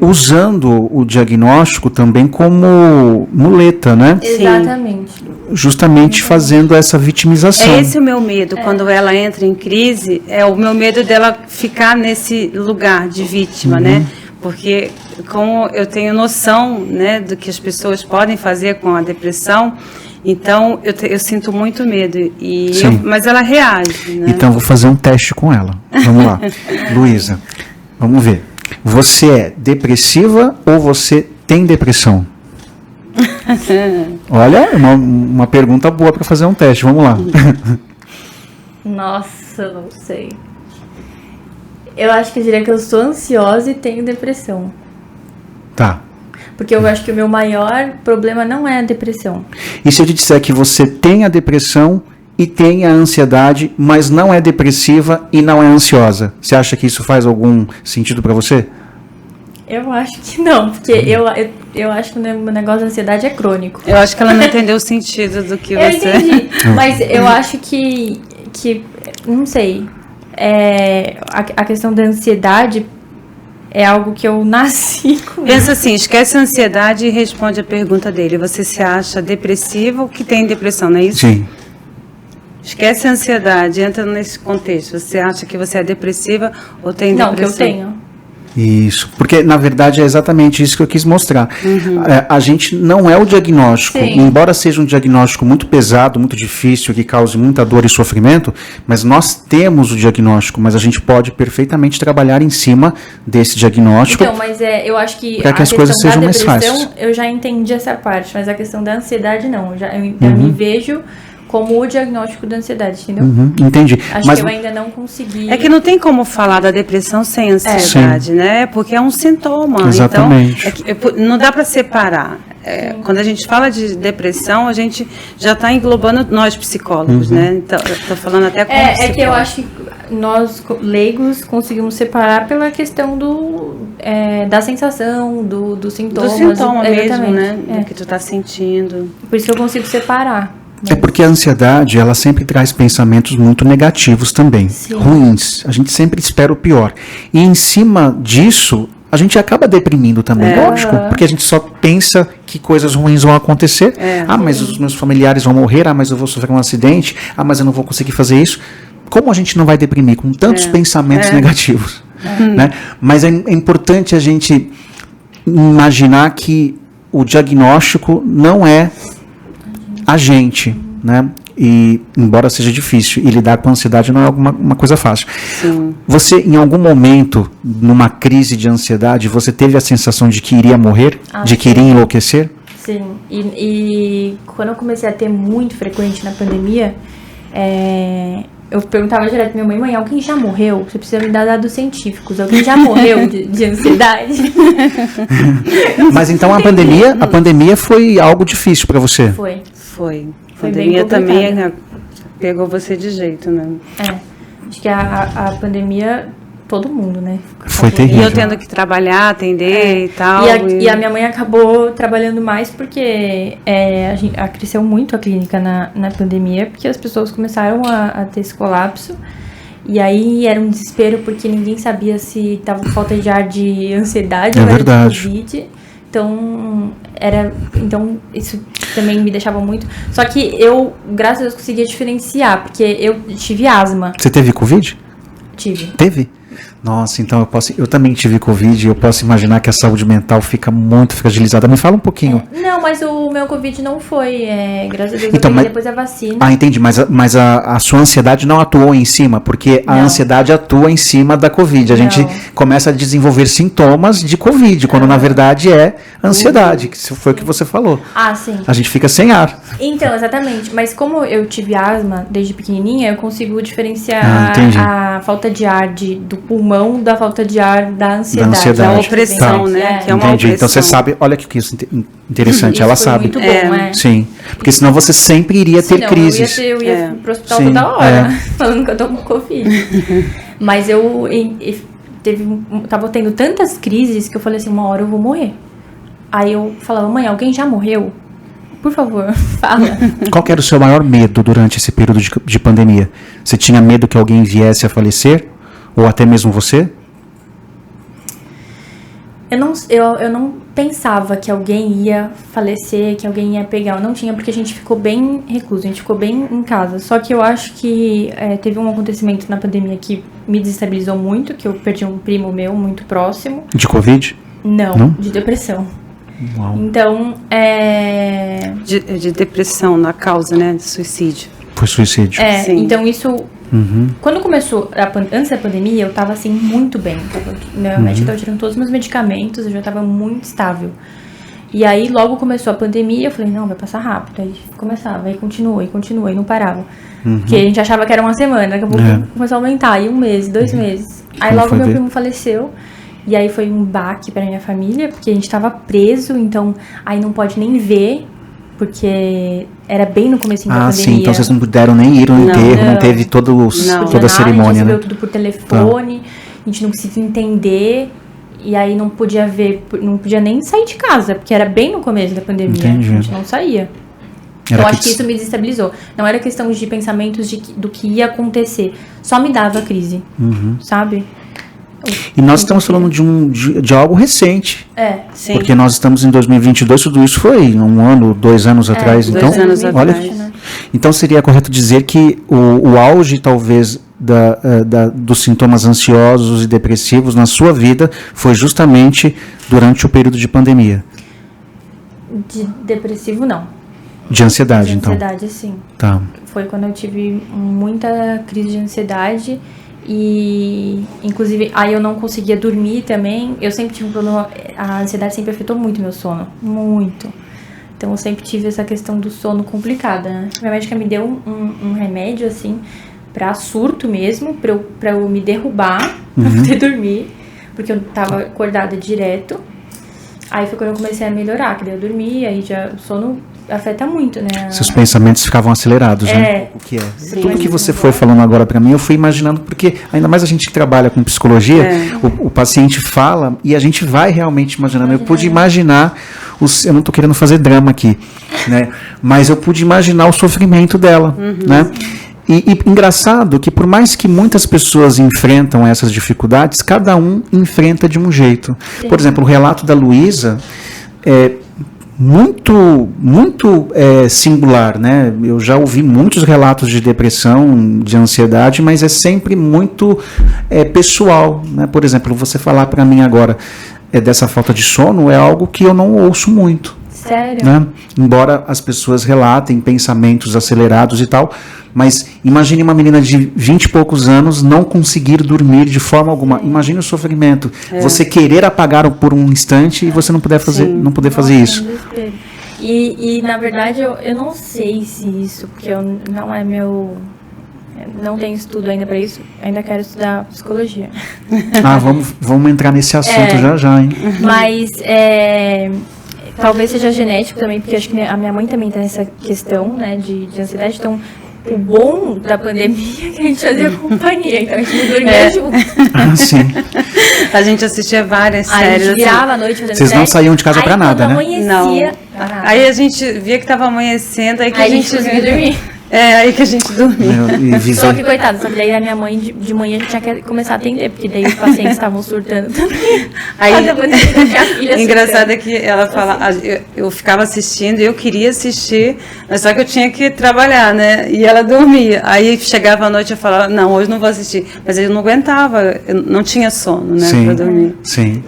usando o diagnóstico também como muleta, né? Exatamente. Justamente fazendo essa vitimização. É esse o meu medo. Quando ela entra em crise, é o meu medo dela ficar nesse lugar de vítima, né? Porque como eu tenho noção, né, do que as pessoas podem fazer com a depressão, então eu sinto muito medo, mas ela reage, né? Então vou fazer um teste com ela. Vamos lá. Luísa, vamos ver. Você é depressiva ou você tem depressão? Olha, uma pergunta boa para fazer um teste. Vamos lá. Nossa, não sei. Eu acho que eu diria que eu sou ansiosa e tenho depressão. Tá. Porque eu acho que o meu maior problema não é a depressão. E se eu te disser que você tem a depressão e tem a ansiedade, mas não é depressiva e não é ansiosa, você acha que isso faz algum sentido para você? Eu acho que não, porque eu acho que o negócio da ansiedade é crônico. Eu acho que ela não entendeu o sentido do que você... Eu entendi, mas eu acho que não sei, a questão da ansiedade é algo que eu nasci com. Pensa assim, esquece a ansiedade e responde a pergunta dele. Você se acha depressivo ou que tem depressão, não é isso? Sim. Esquece a ansiedade, entra nesse contexto. Você acha que você é depressiva ou tem depressão? Não, que eu tenho. Isso, porque na verdade é exatamente isso que eu quis mostrar. A gente não é o diagnóstico, embora seja um diagnóstico muito pesado, muito difícil, que cause muita dor e sofrimento, mas nós temos o diagnóstico, mas a gente pode perfeitamente trabalhar em cima desse diagnóstico. Então, mas eu acho que para que as coisas sejam mais fáceis. Eu já entendi essa parte, mas a questão da ansiedade não. Eu me vejo como o diagnóstico da ansiedade, entendeu? Entendi. Acho que eu ainda não consegui... É que não tem como falar da depressão sem ansiedade, né? Porque é um sintoma. Exatamente. Então, não dá para separar. Quando a gente fala de depressão, a gente já está englobando nós psicólogos, né? Então, eu estou falando até como psicólogo. Que eu acho que nós, leigos, conseguimos separar pela questão da sensação, do sintoma. Do sintoma mesmo, né? Do que tu está sentindo. Por isso que eu consigo separar. É porque a ansiedade, ela sempre traz pensamentos muito negativos também, ruins. A gente sempre espera o pior. E em cima disso, a gente acaba deprimindo também, lógico, porque a gente só pensa que coisas ruins vão acontecer. Mas os meus familiares vão morrer, mas eu vou sofrer um acidente, mas eu não vou conseguir fazer isso. Como a gente não vai deprimir com tantos pensamentos negativos? Né? Mas é importante a gente imaginar que o diagnóstico não é a gente, né? E, embora seja difícil, e lidar com a ansiedade não é uma coisa fácil. Sim. Você, em algum momento, numa crise de ansiedade, você teve a sensação de que iria morrer? De que iria enlouquecer? Sim, e quando eu comecei a ter muito frequente na pandemia, eu perguntava direto pra minha mãe, alguém já morreu? Você precisa me dar dados científicos, alguém já morreu de ansiedade? Mas então a pandemia foi algo difícil para você? Foi. A pandemia também pegou você de jeito, né? Acho que a pandemia, todo mundo, né? Foi terrível. E eu tendo que trabalhar, atender e tal. E a minha mãe acabou trabalhando mais porque cresceu muito a clínica na pandemia, porque as pessoas começaram a ter esse colapso. E aí era um desespero porque ninguém sabia se estava com falta de ar de ansiedade ou era de Covid. Então, isso também me deixava muito. Só que eu, graças a Deus, conseguia diferenciar, porque eu tive asma. Você teve Covid? Tive. Teve? Nossa, então eu também tive Covid, eu posso imaginar que a saúde mental fica muito fragilizada. Me fala um pouquinho. Não, mas o meu Covid não foi, graças a Deus, então, eu peguei depois da vacina. Entendi, mas a sua ansiedade não atuou em cima, porque a ansiedade atua em cima da Covid. A gente começa a desenvolver sintomas de Covid, quando na verdade é ansiedade, que foi o que você falou. Sim. A gente fica sem ar. Então, exatamente. Mas como eu tive asma desde pequenininha, eu consigo diferenciar a falta de ar do pulmão da falta de ar da ansiedade. Da opressão, né? Que é uma opressão. Então você sabe, olha que isso interessante, isso ela foi sabe. Muito bom, Sim, porque senão você sempre iria ter crises. Eu ia pro hospital toda hora, né? Falando que eu tô com Covid. Mas tava tendo tantas crises que eu falei assim, uma hora eu vou morrer. Aí eu falava, mãe, alguém já morreu? Por favor, fala. Qual que era o seu maior medo durante esse período de pandemia? Você tinha medo que alguém viesse a falecer? Ou até mesmo você? Eu não pensava que alguém ia falecer, que alguém ia pegar. Eu não tinha, porque a gente ficou bem recluso, a gente ficou bem em casa. Só que eu acho que teve um acontecimento na pandemia que me desestabilizou muito, que eu perdi um primo meu muito próximo. De Covid? Não? De depressão. Uau. Então, De depressão, na causa, né? De suicídio. Foi suicídio. Sim. Então isso... Quando começou, antes da pandemia, eu tava assim, muito bem. Meu médico tava tirando todos os meus medicamentos, eu já tava muito estável. E aí, logo começou a pandemia, eu falei, não, vai passar rápido. Aí começava, aí continuou, e não parava. Porque a gente achava que era uma semana, daqui a pouco começou a aumentar, aí 1 mês, 2 meses. Aí logo meu primo faleceu. E aí foi um baque pra minha família, porque a gente tava preso, então aí não pode nem ver, porque era bem no comecinho da pandemia. Sim, então vocês não puderam nem ir no enterro, não teve toda a cerimônia, a gente recebeu tudo por telefone, a gente não conseguia entender, e aí não podia ver, não podia nem sair de casa, porque era bem no começo da pandemia, Entendi. a gente não saía. Eu acho que isso me desestabilizou. Não era questão de pensamentos do que ia acontecer, só me dava crise, sabe? E nós estamos falando de algo recente. Sim. Porque nós estamos em 2022, tudo isso foi 1 ano, 2 anos atrás. 2 então, anos olha, atrás. Né? Então seria correto dizer que o auge, talvez, dos sintomas ansiosos e depressivos na sua vida foi justamente durante o período de pandemia. De depressivo, não. De ansiedade, então. De ansiedade, sim. Tá. Foi quando eu tive muita crise de ansiedade e, inclusive, aí eu não conseguia dormir também. Eu sempre tive um problema, a ansiedade sempre afetou muito meu sono, muito. Então eu sempre tive essa questão do sono complicada, né? Minha médica me deu um remédio, assim, pra surto mesmo, pra eu me derrubar, pra poder dormir, porque eu tava acordada direto. Aí foi quando eu comecei a melhorar, que daí eu dormi, aí já o sono afeta muito, né? Seus pensamentos ficavam acelerados, né? O que é? Sim, tudo que você foi falando agora pra mim, eu fui imaginando, porque ainda mais a gente que trabalha com psicologia, o paciente fala e a gente vai realmente imaginando. Eu pude imaginar, eu não tô querendo fazer drama aqui, né? Mas eu pude imaginar o sofrimento dela, né? E engraçado que por mais que muitas pessoas enfrentam essas dificuldades, cada um enfrenta de um jeito. Sim. Por exemplo, o relato da Luísa é muito singular, né? Eu já ouvi muitos relatos de depressão, de ansiedade, mas é sempre muito pessoal, né? Por exemplo, você falar para mim agora dessa falta de sono é algo que eu não ouço muito. Sério? Né? Embora as pessoas relatem pensamentos acelerados e tal, mas imagine uma menina de 20 e poucos anos não conseguir dormir de forma alguma. Imagine o sofrimento. Você querer apagar por um instante e você não poder fazer, não poder fazer isso. E na verdade eu não sei se isso, porque não é meu... Não tenho estudo ainda para isso, ainda quero estudar psicologia. Vamos entrar nesse assunto já, hein? Mas talvez seja genético também, porque acho que a minha mãe também tem essa questão, né, de ansiedade. Então, o bom da pandemia é que a gente fazia companhia, então a gente dormia junto. Sim. A gente assistia várias Aí séries. a gente virava a noite fazendo Vocês não saíam de casa pra nada, né? Amanhecia, Aí a gente via que estava amanhecendo, aí que aí a gente conseguia dormir. aí que a gente dormia. Só que, coitada, só que daí a minha mãe de manhã já tinha que começar a atender, porque daí os pacientes estavam surtando também. Aí, depois a filha engraçado é que ela fala, eu ficava assistindo, eu queria assistir, mas só que eu tinha que trabalhar, né? E ela dormia. Aí chegava à noite e eu falava, não, hoje não vou assistir. Mas eu não aguentava, eu não tinha sono, né, sim, pra dormir. Sim.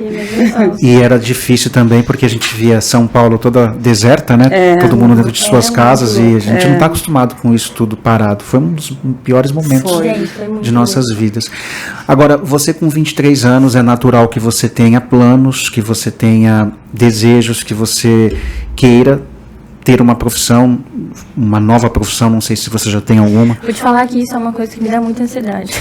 E era difícil também, porque a gente via São Paulo toda deserta, né? Todo mundo dentro de suas casas e a gente não está acostumado com isso tudo parado. Foi um dos piores momentos de nossas vidas. Agora, você com 23 anos, é natural que você tenha planos, que você tenha desejos, que você queira ter uma profissão, uma nova profissão, não sei se você já tem alguma. Vou te falar que isso é uma coisa que me dá muita ansiedade,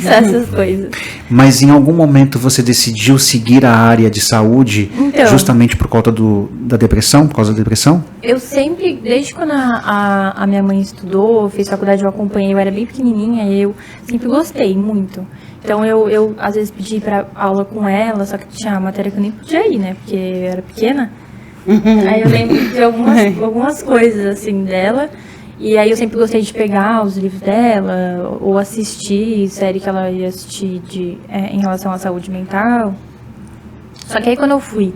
essas coisas. Mas em algum momento você decidiu seguir a área de saúde justamente por conta da depressão, por causa da depressão? Eu sempre, desde quando a minha mãe estudou, fez faculdade, eu acompanhei, eu era bem pequenininha, eu sempre gostei muito. Então eu às vezes pedi para aula com ela, só que tinha matéria que eu nem podia ir, né, porque eu era pequena. Aí eu lembro de algumas coisas assim dela, e aí eu sempre gostei de pegar os livros dela ou assistir série que ela ia assistir em relação à saúde mental. Só que aí quando eu fui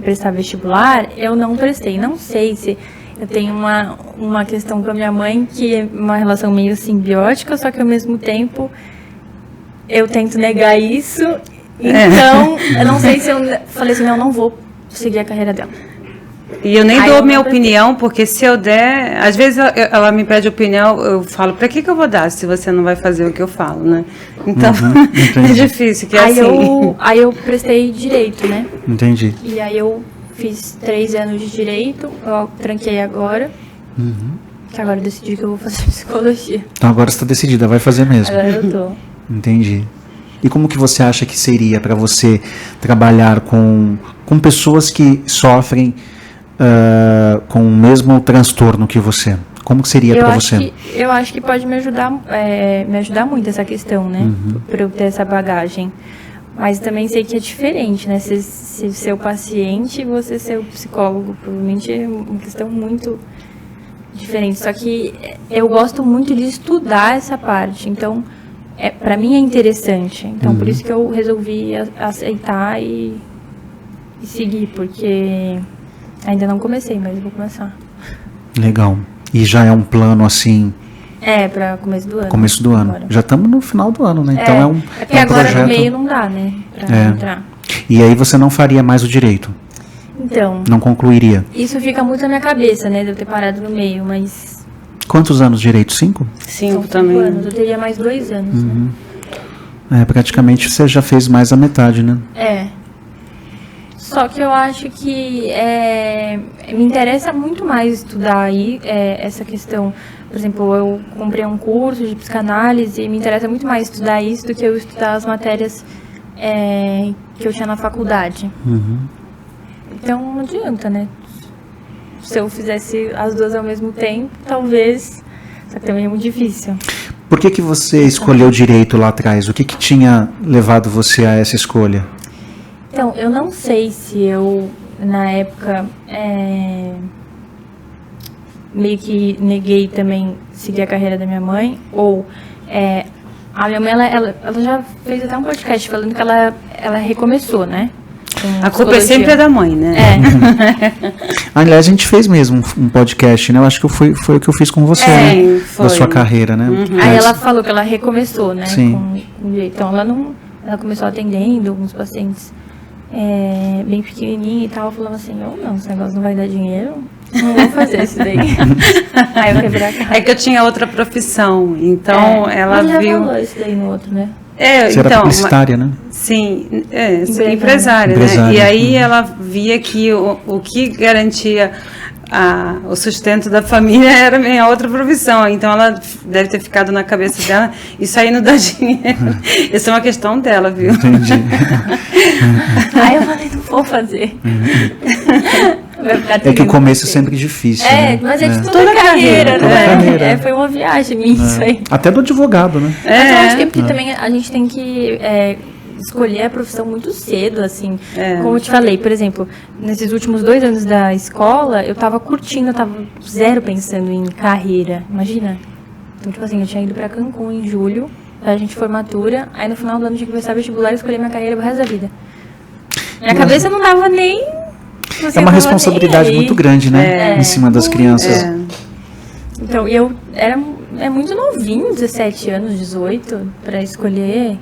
prestar vestibular, eu não prestei. Não sei se eu tenho uma questão com a minha mãe, que é uma relação meio simbiótica, só que ao mesmo tempo eu tento negar isso. Então eu não sei se eu falei assim, não vou seguir a carreira dela. E eu nem dou minha opinião, porque se eu der, às vezes ela me pede opinião, eu falo, pra que eu vou dar se você não vai fazer o que eu falo, né? Então, é difícil, que aí eu prestei direito, né? Entendi. E aí eu fiz 3 anos de direito, eu tranquei agora, que agora eu decidi que eu vou fazer psicologia. Então agora você está decidida, vai fazer mesmo. Agora eu tô. Entendi. E como que você acha que seria para você trabalhar com pessoas que sofrem com o mesmo transtorno que você? Como que seria para você? Eu acho que pode me ajudar muito essa questão, né? Para eu ter essa bagagem. Mas também sei que é diferente, né? Se ser o paciente e você ser o psicólogo. Provavelmente é uma questão muito diferente. Só que eu gosto muito de estudar essa parte. Então, para mim é interessante. Então, por isso que eu resolvi aceitar e seguir. Porque ainda não comecei, mas eu vou começar. Legal. E já é um plano assim... para começo do ano. Começo do ano. Agora. Já estamos no final do ano, né? Então é um porque agora projeto... no meio não dá, né? Pra entrar. E aí você não faria mais o direito? Então... Não concluiria? Isso fica muito na minha cabeça, né? De eu ter parado no meio, mas... Quantos anos de direito? 5? 5 também. Anos. Eu teria mais 2 anos, né? Praticamente você já fez mais a metade, né? Só que eu acho que me interessa muito mais estudar aí essa questão. Por exemplo, eu comprei um curso de psicanálise e me interessa muito mais estudar isso do que eu estudar as matérias que eu tinha na faculdade. Então não adianta, né? Se eu fizesse as duas ao mesmo tempo, talvez... Só que também é muito difícil. Por que você escolheu direito lá atrás? O que tinha levado você a essa escolha? Então, eu não sei se eu, na época, meio que neguei também seguir a carreira da minha mãe, ou a minha mãe, ela já fez até um podcast falando que ela recomeçou, né? A culpa é sempre da mãe, né? Aliás, a gente fez mesmo um podcast, né? Eu acho que foi o que eu fiz com você, né? Foi. Da sua carreira, né? Aí ela falou que ela recomeçou, né? Sim. Então ela começou atendendo alguns pacientes bem pequenininhos e tal. Eu falava assim, não, esse negócio não vai dar dinheiro, não vou fazer isso daí. Aí eu quebrei a cara. É que eu tinha outra profissão, então ela Mas viu... já falou isso daí no outro, né? Você era publicitária, né? Sim, empresária, né? E aí ela via que o que garantia o sustento da família era a minha outra profissão. Então ela deve ter ficado na cabeça dela, isso aí não dá dinheiro. Isso é uma questão dela, viu? Entendi. Aí eu falei, não vou fazer. É que o começo é sempre difícil, né? Mas é de toda a carreira, toda a carreira. Foi uma viagem minha isso aí. Até do advogado, né? Mas eu acho que é porque também a gente tem que escolher a profissão muito cedo, assim. Como eu te falei, por exemplo, nesses últimos 2 anos da escola, eu tava curtindo, eu tava zero pensando em carreira, imagina. Então, tipo assim, eu tinha ido pra Cancún em julho, a gente formatura, aí no final do ano tinha que começar vestibular e escolher minha carreira pro resto da vida. Minha cabeça não tava nem... É uma responsabilidade muito grande, né? Em cima das crianças. Então, eu era muito novinho, 17 anos, 18, para escolher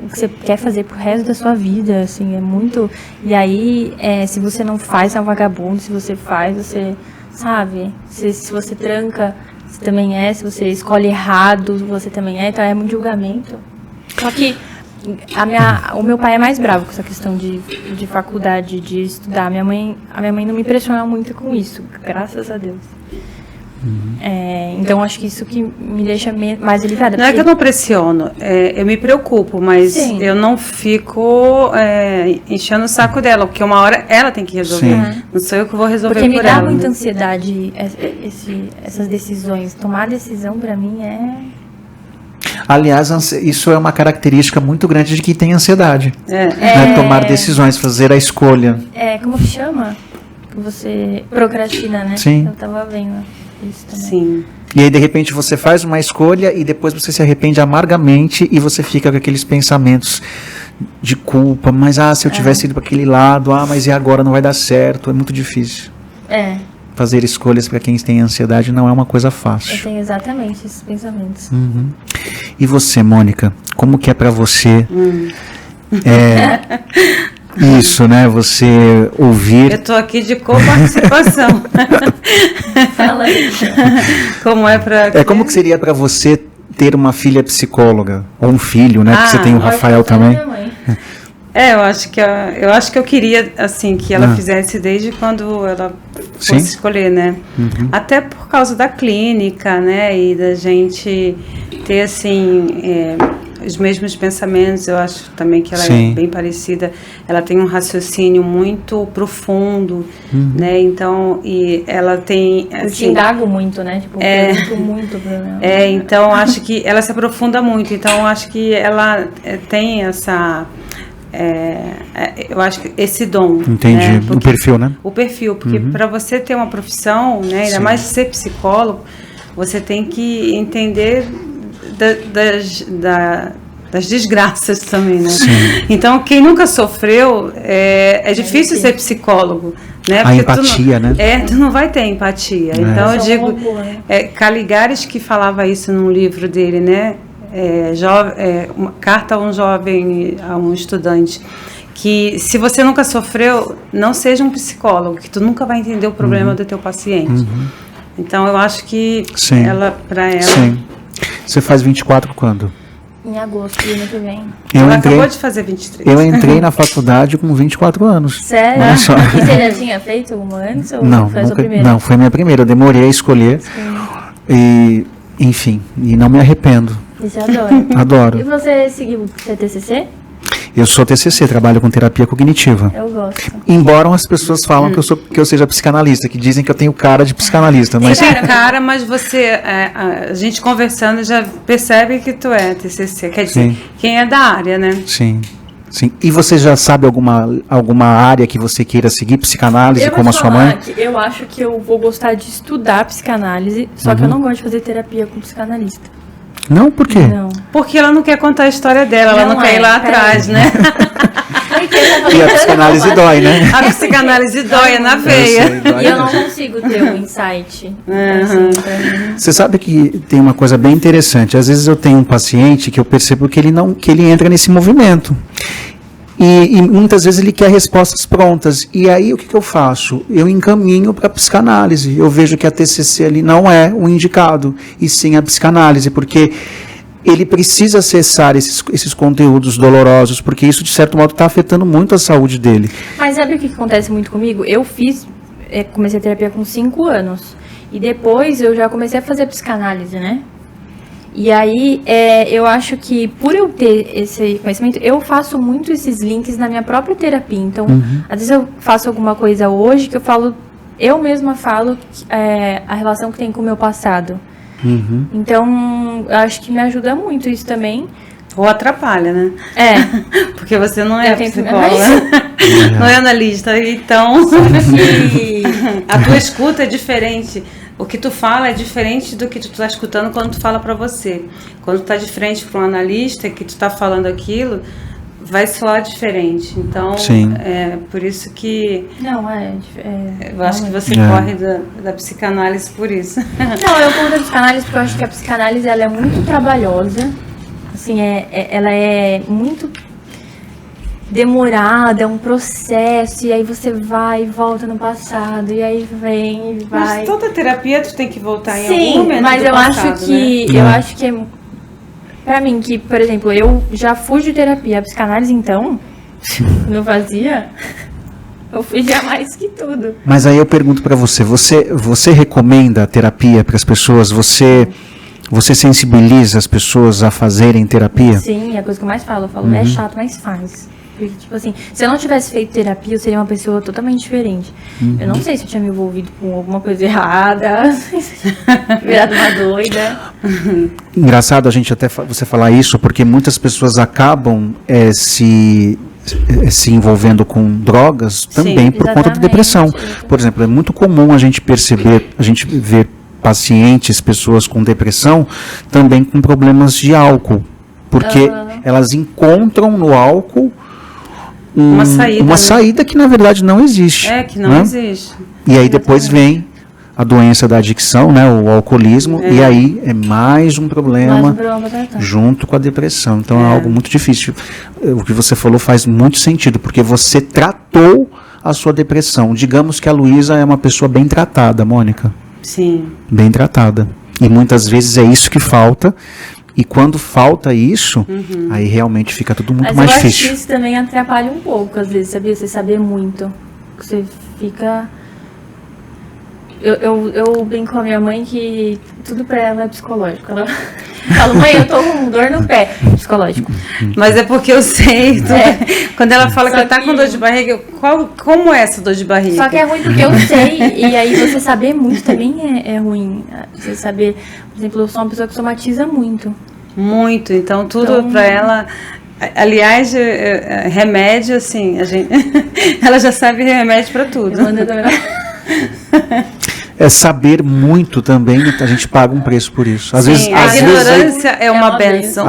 o que você quer fazer pro resto da sua vida, assim, é muito... E aí, se você não faz, é um vagabundo, se você faz, você, sabe? Se você tranca, você também se você escolhe errado, você também então é muito julgamento. Só que o meu pai é mais bravo com essa questão de faculdade, de estudar. A minha mãe não me pressiona muito com isso, graças a Deus. Então acho que isso que me deixa mais aliviada. Não é que eu não pressiono, eu me preocupo, mas eu não fico enchendo o saco dela, porque uma hora ela tem que resolver. Não sou eu que vou resolver por ela. Porque me dá muita ansiedade essas decisões. Tomar decisão pra mim Aliás, isso é uma característica muito grande de quem tem ansiedade. Né? Tomar decisões, fazer a escolha. Como que chama? Que você procrastina, né? Sim. Eu tava vendo isso também. Sim. E aí, de repente, você faz uma escolha e depois você se arrepende amargamente e você fica com aqueles pensamentos de culpa. Mas, se eu tivesse ido para aquele lado, mas e agora não vai dar certo? É muito difícil. Fazer escolhas para quem tem ansiedade não é uma coisa fácil. Eu tenho exatamente esses pensamentos. E você, Mônica, como que é para você isso, né? Você ouvir... Eu tô aqui de coparticipação. Fala aí. Como é para... como que seria para você ter uma filha psicóloga? Ou um filho, né? Porque você tem o Rafael também. Eu acho que eu queria, assim, que ela fizesse desde quando ela fosse escolher, né? Até por causa da clínica, né? E da gente ter, assim, os mesmos pensamentos. Eu acho também que ela é bem parecida. Ela tem um raciocínio muito profundo, né? Então, e ela tem, assim... Eu te indago muito, né? Tipo, pergunto muito pra ela. Então, acho que ela se aprofunda muito. Então, acho que ela tem essa... eu acho que esse dom. Entendi. Né? O perfil, né? O perfil, porque para você ter uma profissão, né, ainda mais ser psicólogo, você tem que entender das desgraças também, né? Então, quem nunca sofreu, é difícil ser psicólogo, né? A empatia, né? Tu não vai ter empatia. Então, eu digo, Caligares que falava isso num livro dele, né? Uma carta a um jovem, a um estudante, que se você nunca sofreu, não seja um psicólogo, que tu nunca vai entender o problema do teu paciente. Então eu acho que para ela... Sim. Você faz 24 quando? Em agosto, ano que vem. Ela acabou de fazer 23. Eu entrei na faculdade com 24 anos. Sério? Olha só. E você já tinha feito alguma antes? Ou Não, foi a sua primeira? Não, foi a minha primeira. Eu demorei a escolher. E, enfim, e não me arrependo. Você adora? Adoro. E você seguiu o TCC? Eu sou TCC, trabalho com terapia cognitiva. Eu gosto. Embora as pessoas falam que eu seja psicanalista, que dizem que eu tenho cara de psicanalista. Mas... Você tem cara, mas você, a gente conversando já percebe que tu é TCC. Quer dizer, quem é da área, né? Sim. Sim. E você já sabe alguma área que você queira seguir, psicanálise, como a sua mãe? Eu acho que eu vou gostar de estudar psicanálise, só que eu não gosto de fazer terapia com psicanalista. Não, por quê? Não. Porque ela não quer contar a história dela, ela não quer ir lá atrás, né? E a psicanálise dói, né? A psicanálise dói na veia. E eu não consigo ter um insight. Assim, pra mim. Você sabe que tem uma coisa bem interessante. Às vezes eu tenho um paciente que eu percebo que ele entra nesse movimento. E muitas vezes ele quer respostas prontas. E aí o que eu faço? Eu encaminho para a psicanálise. Eu vejo que a TCC ali não é o indicado, e sim a psicanálise, porque ele precisa acessar esses conteúdos dolorosos, porque isso, de certo modo, está afetando muito a saúde dele. Mas sabe o que acontece muito comigo? Eu comecei a terapia com 5 anos. E depois eu já comecei a fazer psicanálise, né? E aí, eu acho que por eu ter esse conhecimento, eu faço muito esses links na minha própria terapia. Então, às vezes eu faço alguma coisa hoje que eu mesma falo a relação que tem com o meu passado. Então, eu acho que me ajuda muito isso também. Ou atrapalha, né? Porque você não é psicóloga, não é analista, então a tua escuta é diferente. O que tu fala é diferente do que tu tá escutando quando tu fala para você. Quando tu tá de frente para um analista, que tu tá falando aquilo, vai soar diferente. Então, é por isso que... Não, eu acho que você corre da psicanálise por isso. Não, eu corro da psicanálise porque eu acho que a psicanálise ela é muito trabalhosa. Assim, ela é muito demorada, é um processo, e aí você vai e volta no passado, e aí vem e vai. Mas toda terapia tu tem que voltar em algum momento. Sim, mas eu passado, acho que eu acho que pra mim, que, por exemplo, eu já fui de terapia, a psicanálise, então, não fazia, eu fui já mais que tudo. Mas aí eu pergunto pra você recomenda a terapia para as pessoas? Você sensibiliza as pessoas a fazerem terapia? Sim, é a coisa que eu mais falo. Eu falo, é chato, mas faz. Porque, tipo assim, se eu não tivesse feito terapia, eu seria uma pessoa totalmente diferente. Eu não sei se eu tinha me envolvido com alguma coisa errada, virado uma doida. Engraçado você falar isso, porque muitas pessoas acabam se envolvendo com drogas também por conta da depressão. Por exemplo, é muito comum a gente ver pacientes, pessoas com depressão, também com problemas de álcool, porque elas encontram no álcool uma saída que na verdade não existe. Que não existe. E aí depois vem a doença da adicção, né, o alcoolismo, e aí é mais um problema junto com a depressão. Então é algo muito difícil. O que você falou faz muito sentido, porque você tratou a sua depressão. Digamos que a Luísa é uma pessoa bem tratada, Mônica. Sim. Bem tratada. E muitas vezes é isso que falta. E quando falta isso, aí realmente fica tudo muito mais difícil. Mas eu acho que isso também atrapalha um pouco, às vezes, sabia? Você saber muito. Você fica... Eu brinco com a minha mãe que tudo pra ela é psicológico. Ela fala, mãe, eu tô com dor no pé. Psicológico. Mas é porque eu sei. Quando ela fala que tá com dor de barriga, como é essa dor de barriga? Só que é ruim porque eu sei. E aí você saber muito também é ruim. Você saber, por exemplo, eu sou uma pessoa que somatiza muito. Muito. Então tudo pra ela... Aliás, remédio, assim, ela já sabe remédio pra tudo. É saber muito também, a gente paga um preço por isso. Às vezes, a ignorância é uma bênção.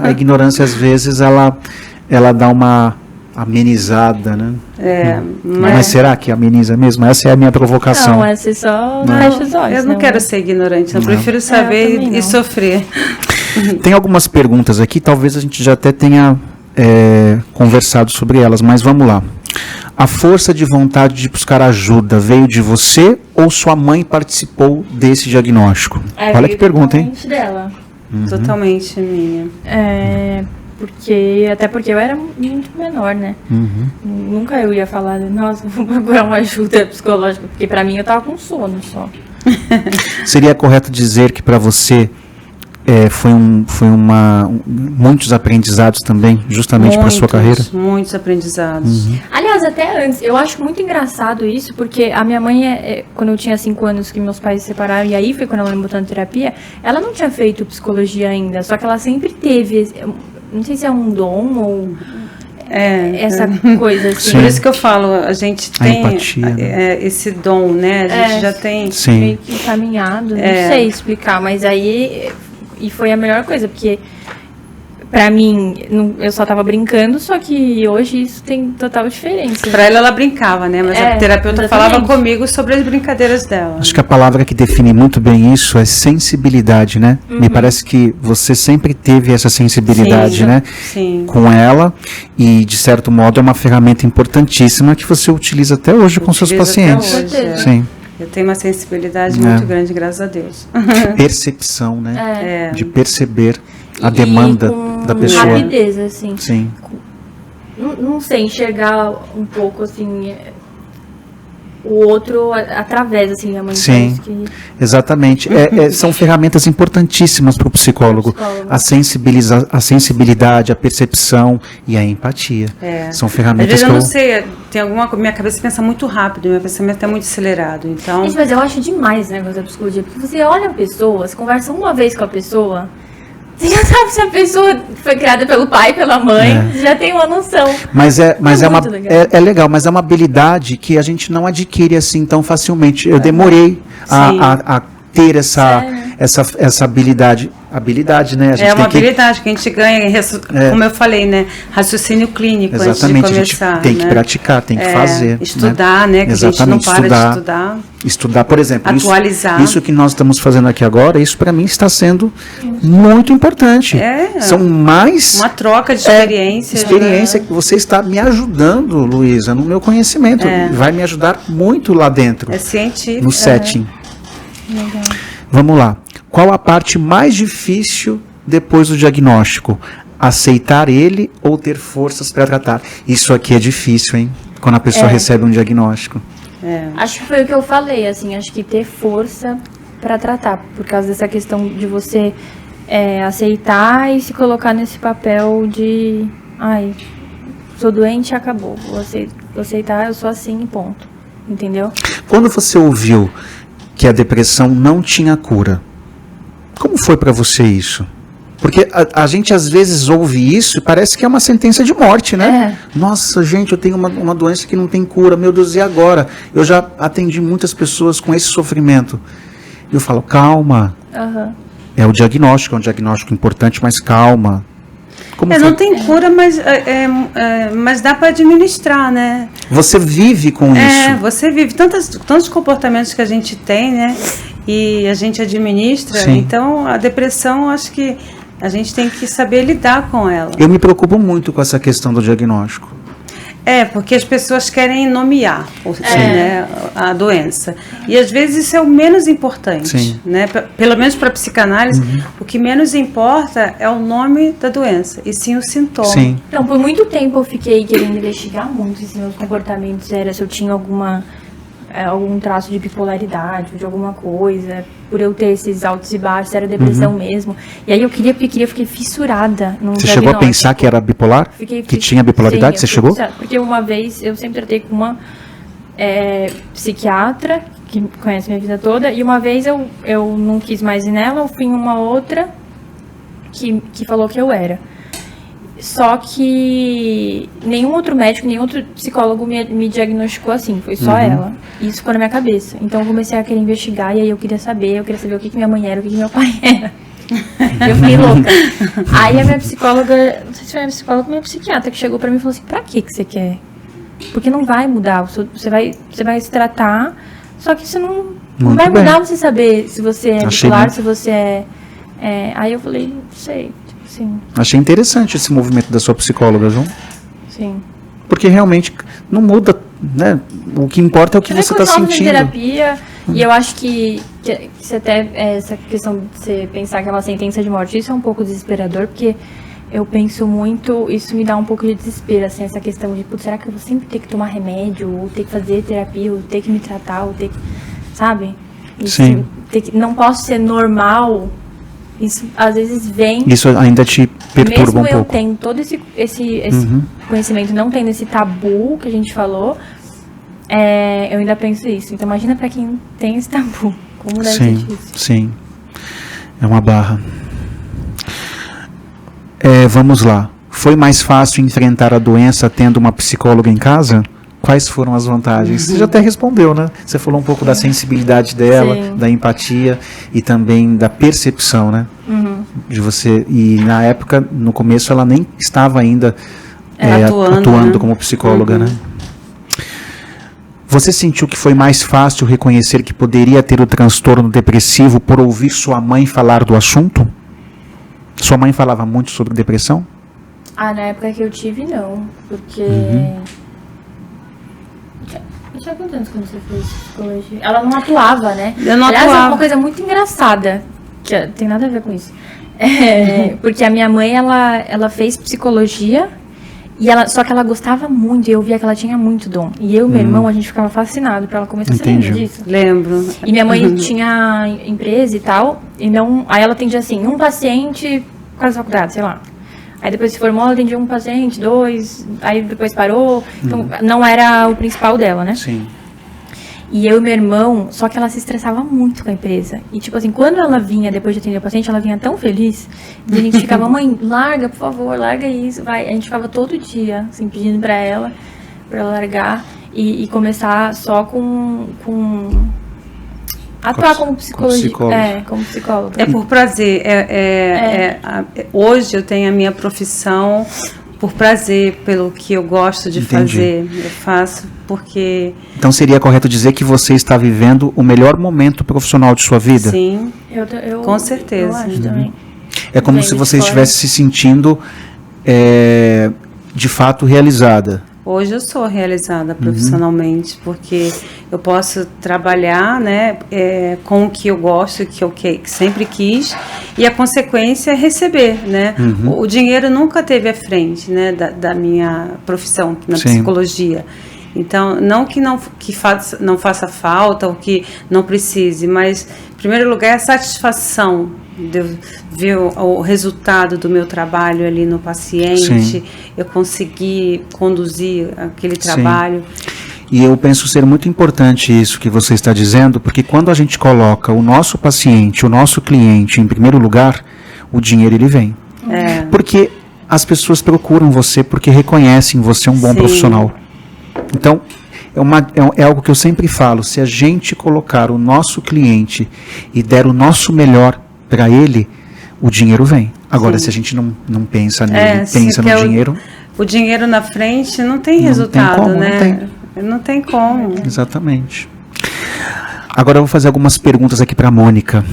A ignorância, às vezes, ela dá uma amenizada, né? Mas será que ameniza mesmo? Essa é a minha provocação. Não, essa é só fecha os olhos. Eu não quero ser ignorante, eu prefiro saber e sofrer. Tem algumas perguntas aqui, talvez a gente já até tenha conversado sobre elas, mas vamos lá. A força de vontade de buscar ajuda veio de você ou sua mãe participou desse diagnóstico? Olha que pergunta, hein? Dela. Totalmente minha. Até porque eu era muito menor, né? Nunca eu ia falar, nossa, vou procurar uma ajuda psicológica, porque pra mim eu tava com sono só. Seria correto dizer que para você muitos aprendizados também, justamente para sua carreira? Muitos aprendizados. Aliás, até antes, eu acho muito engraçado isso, porque a minha mãe, quando eu tinha 5 anos que meus pais se separaram, e aí foi quando ela me botou na terapia, ela não tinha feito psicologia ainda, só que ela sempre teve, não sei se é um dom ou... essa coisa, assim. Por isso que eu falo, a gente A tem empatia, né? esse dom, né? A gente já tem... Sim. Meio que encaminhado, não sei explicar, mas aí... E foi a melhor coisa, porque... Pra mim, eu só tava brincando, só que hoje isso tem total diferença. Pra ela brincava, né? Mas a terapeuta falava comigo sobre as brincadeiras dela. Acho que a palavra que define muito bem isso é sensibilidade, né? Me parece que você sempre teve essa sensibilidade, Sim, né? sim. Com ela, e de certo modo é uma ferramenta importantíssima que você utiliza até hoje com seus pacientes. Até hoje, Sim. Eu tenho uma sensibilidade muito grande, graças a Deus. Percepção, né? É. De perceber a demanda com da pessoa. rapidez, assim. Sim. Não sei, enxergar um pouco, assim, o outro através, assim, minha mãe Sim, diz que... exatamente. São ferramentas importantíssimas para o psicólogo. A sensibilidade, a percepção e a empatia. São Às ferramentas vezes que eu não sei, tem minha cabeça pensa muito rápido, meu pensamento é muito acelerado, então... Mas eu acho demais o negócio da psicologia, porque você olha a pessoa, você conversa uma vez com a pessoa, você já sabe se a pessoa foi criada pelo pai, pela mãe, você já tem uma noção. Mas é muito legal. legal, mas é uma habilidade que a gente não adquire assim tão facilmente. Eu demorei a ter essa habilidade. Habilidade, né? A gente É uma tem habilidade que a gente ganha, como eu falei, né? Raciocínio clínico Exatamente, antes de começar. a gente tem que praticar, tem que fazer. Estudar, né? Que Exatamente, a gente não para de estudar. Estudar, por exemplo, Atualizar. Isso que nós estamos fazendo aqui agora, isso para mim está sendo muito importante. São mais... Uma troca de experiências. Experiência que você está me ajudando, Luísa, no meu conhecimento. Vai me ajudar muito lá dentro. É científico. No setting. Legal. Vamos lá. Qual a parte mais difícil depois do diagnóstico? Aceitar ele ou ter forças para tratar? Isso aqui é difícil, hein? Quando a pessoa recebe um diagnóstico. Acho que foi o que eu falei, assim, acho que ter força para tratar, por causa dessa questão de você aceitar e se colocar nesse papel de, sou doente e acabou, vou aceitar, eu sou assim e ponto, entendeu? Quando você ouviu que a depressão não tinha cura, como foi para você isso? Porque a gente às vezes ouve isso e parece que é uma sentença de morte, né? Nossa, gente, eu tenho uma doença que não tem cura, meu Deus, e agora? Eu já atendi muitas pessoas com esse sofrimento. E eu falo, calma. É o diagnóstico, é um diagnóstico importante, mas calma. Como não tem cura, mas dá para administrar, né? Você vive com isso. Você vive tantos comportamentos que a gente tem, né? E a gente administra. Sim. Então, a depressão, acho que a gente tem que saber lidar com ela. Eu me preocupo muito com essa questão do diagnóstico. Porque as pessoas querem nomear né, a doença. E às vezes isso é o menos importante. Né? Pelo menos para a psicanálise, o que menos importa é o nome da doença, e sim o sintoma. Sim. Então, por muito tempo eu fiquei querendo investigar muito se meus comportamentos se eu tinha algum traço de bipolaridade, de alguma coisa, por eu ter esses altos e baixos, era depressão mesmo. E aí eu fiquei fissurada num Você chegou a pensar que era bipolar? Que tinha bipolaridade? Sim, você chegou? Porque uma vez, eu sempre tratei com uma psiquiatra, que conhece minha vida toda, e uma vez eu não quis mais ir nela, eu fui em uma outra que falou que eu era. Só que nenhum outro médico, nenhum outro psicólogo me diagnosticou assim, foi só ela. E isso ficou na minha cabeça. Então eu comecei a querer investigar, e aí eu queria saber o que minha mãe era, o que meu pai era. Eu fiquei louca. Aí a minha psicóloga, não sei se foi a minha psicóloga ou minha psiquiatra, que chegou pra mim e falou assim, pra que você quer? Porque não vai mudar, você vai se tratar, só que isso não vai mudar você saber se você é bipolar, se você é... Aí eu falei, não sei... Sim. Achei interessante esse movimento da sua psicóloga, João. Sim. Porque realmente não muda, né? O que importa é o que você está sentindo. Terapia, e eu acho que você até essa questão de você pensar que é uma sentença de morte, isso é um pouco desesperador, porque eu penso muito, isso me dá um pouco de desespero, assim, essa questão de, será que eu vou sempre ter que tomar remédio, ou ter que fazer terapia, ou ter que me tratar, ou ter que, sabe? Isso, sim. Não posso ser normal. Isso às vezes vem... Isso ainda te perturba um pouco. Mesmo eu tendo todo esse conhecimento, não tendo esse tabu que a gente falou, eu ainda penso isso. Então imagina pra quem tem esse tabu, como deve ser difícil. Sim, é uma barra. Vamos lá. foi mais fácil enfrentar a doença tendo uma psicóloga em casa? Quais foram as vantagens? Você já até respondeu, né? Você falou um pouco da sensibilidade dela, Sim. da empatia e também da percepção, né? De você. E na época, no começo, ela nem estava ainda atuando né? como psicóloga, né? Você sentiu que foi mais fácil reconhecer que poderia ter o transtorno depressivo por ouvir sua mãe falar do assunto? Sua mãe falava muito sobre depressão? Na época que eu tive, não. Porque... Eu tinha quantos anos quando você fez psicologia? Ela não atuava, né? Eu não Aliás, é atuava. uma coisa muito engraçada, que tem nada a ver com isso. Porque a minha mãe, ela fez psicologia, só que ela gostava muito, e eu via que ela tinha muito dom. E eu e meu irmão, a gente ficava fascinado pra ela começar. Você lembra disso? Lembro. E minha mãe tinha empresa e tal, aí ela atendia assim, um paciente com as faculdades, sei lá. Aí depois se formou, ela atendia um paciente, 2, aí depois parou. Então, não era o principal dela, né? Sim. E eu e meu irmão, só que ela se estressava muito com a empresa. E tipo assim, quando ela vinha, depois de atender o paciente, ela vinha tão feliz. E a gente ficava, mãe, larga, por favor, larga isso, vai. A gente ficava todo dia, assim, pedindo pra ela largar e começar só com atuar como psicologia. Como psicóloga. É por prazer. Hoje eu tenho a minha profissão por prazer, pelo que eu gosto de fazer. Eu faço porque... Então seria correto dizer que você está vivendo o melhor momento profissional de sua vida? Sim, eu com certeza. Eu acho também. É como se você estivesse se sentindo de fato realizada. Hoje eu sou realizada profissionalmente, porque eu posso trabalhar, né, com o que eu gosto, que eu sempre quis, e a consequência é receber, né? O dinheiro nunca teve à frente, né, da minha profissão na psicologia. Então, não que não faça falta ou que não precise, mas, em primeiro lugar, a satisfação de eu ver o resultado do meu trabalho ali no paciente, eu conseguir conduzir aquele trabalho. E eu penso ser muito importante isso que você está dizendo, porque quando a gente coloca o nosso paciente, o nosso cliente em primeiro lugar, o dinheiro ele vem. Porque as pessoas procuram você porque reconhecem você um bom profissional. Então, é algo que eu sempre falo, se a gente colocar o nosso cliente e der o nosso melhor para ele, o dinheiro vem. Agora, se a gente não pensa nele, pensa no dinheiro... O dinheiro na frente não tem resultado, né? Não tem como. Exatamente. Agora eu vou fazer algumas perguntas aqui para a Mônica.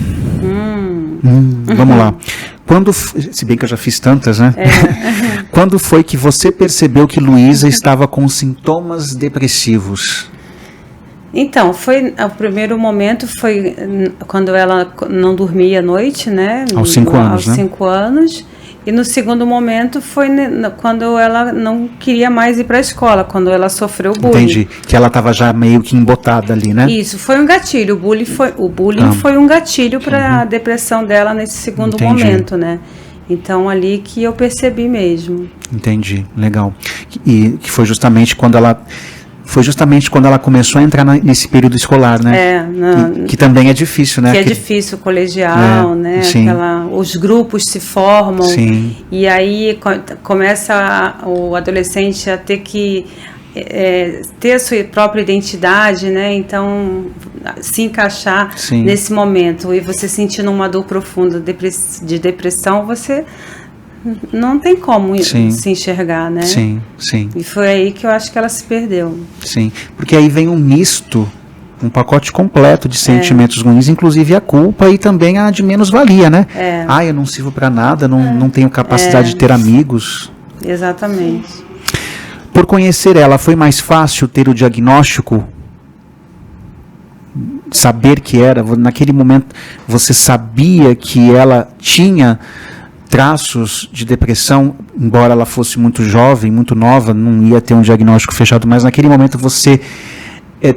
Vamos lá. Se bem que eu já fiz tantas, né? Quando foi que você percebeu que Luísa estava com sintomas depressivos? Então, o primeiro momento foi quando ela não dormia à noite, né? Aos 5 anos, aos 5 anos. E no segundo momento foi quando ela não queria mais ir para a escola, quando ela sofreu bullying. Entendi, que ela estava já meio que embotada ali, né? Isso, foi um gatilho. O bullying foi um gatilho para a depressão dela nesse segundo momento, né? Então, ali que eu percebi mesmo. Entendi, legal. E que foi justamente quando ela começou a entrar nesse período escolar, né? Que também é difícil, né? Que é difícil, colegial, né? Os grupos se formam. Sim. E aí começa o adolescente a ter que ter a sua própria identidade, né? Então, se encaixar nesse momento. E você sentindo uma dor profunda de depressão, você... não tem como se enxergar, né? Sim. E foi aí que eu acho que ela se perdeu. Sim, porque aí vem um misto, um pacote completo de sentimentos ruins, inclusive a culpa e também a de menos-valia, né? Eu não sirvo para nada, não tenho capacidade de ter amigos. Exatamente. Por conhecer ela, foi mais fácil ter o diagnóstico? Saber que era? Naquele momento, você sabia que ela tinha traços de depressão, embora ela fosse muito jovem, muito nova, não ia ter um diagnóstico fechado, mas naquele momento você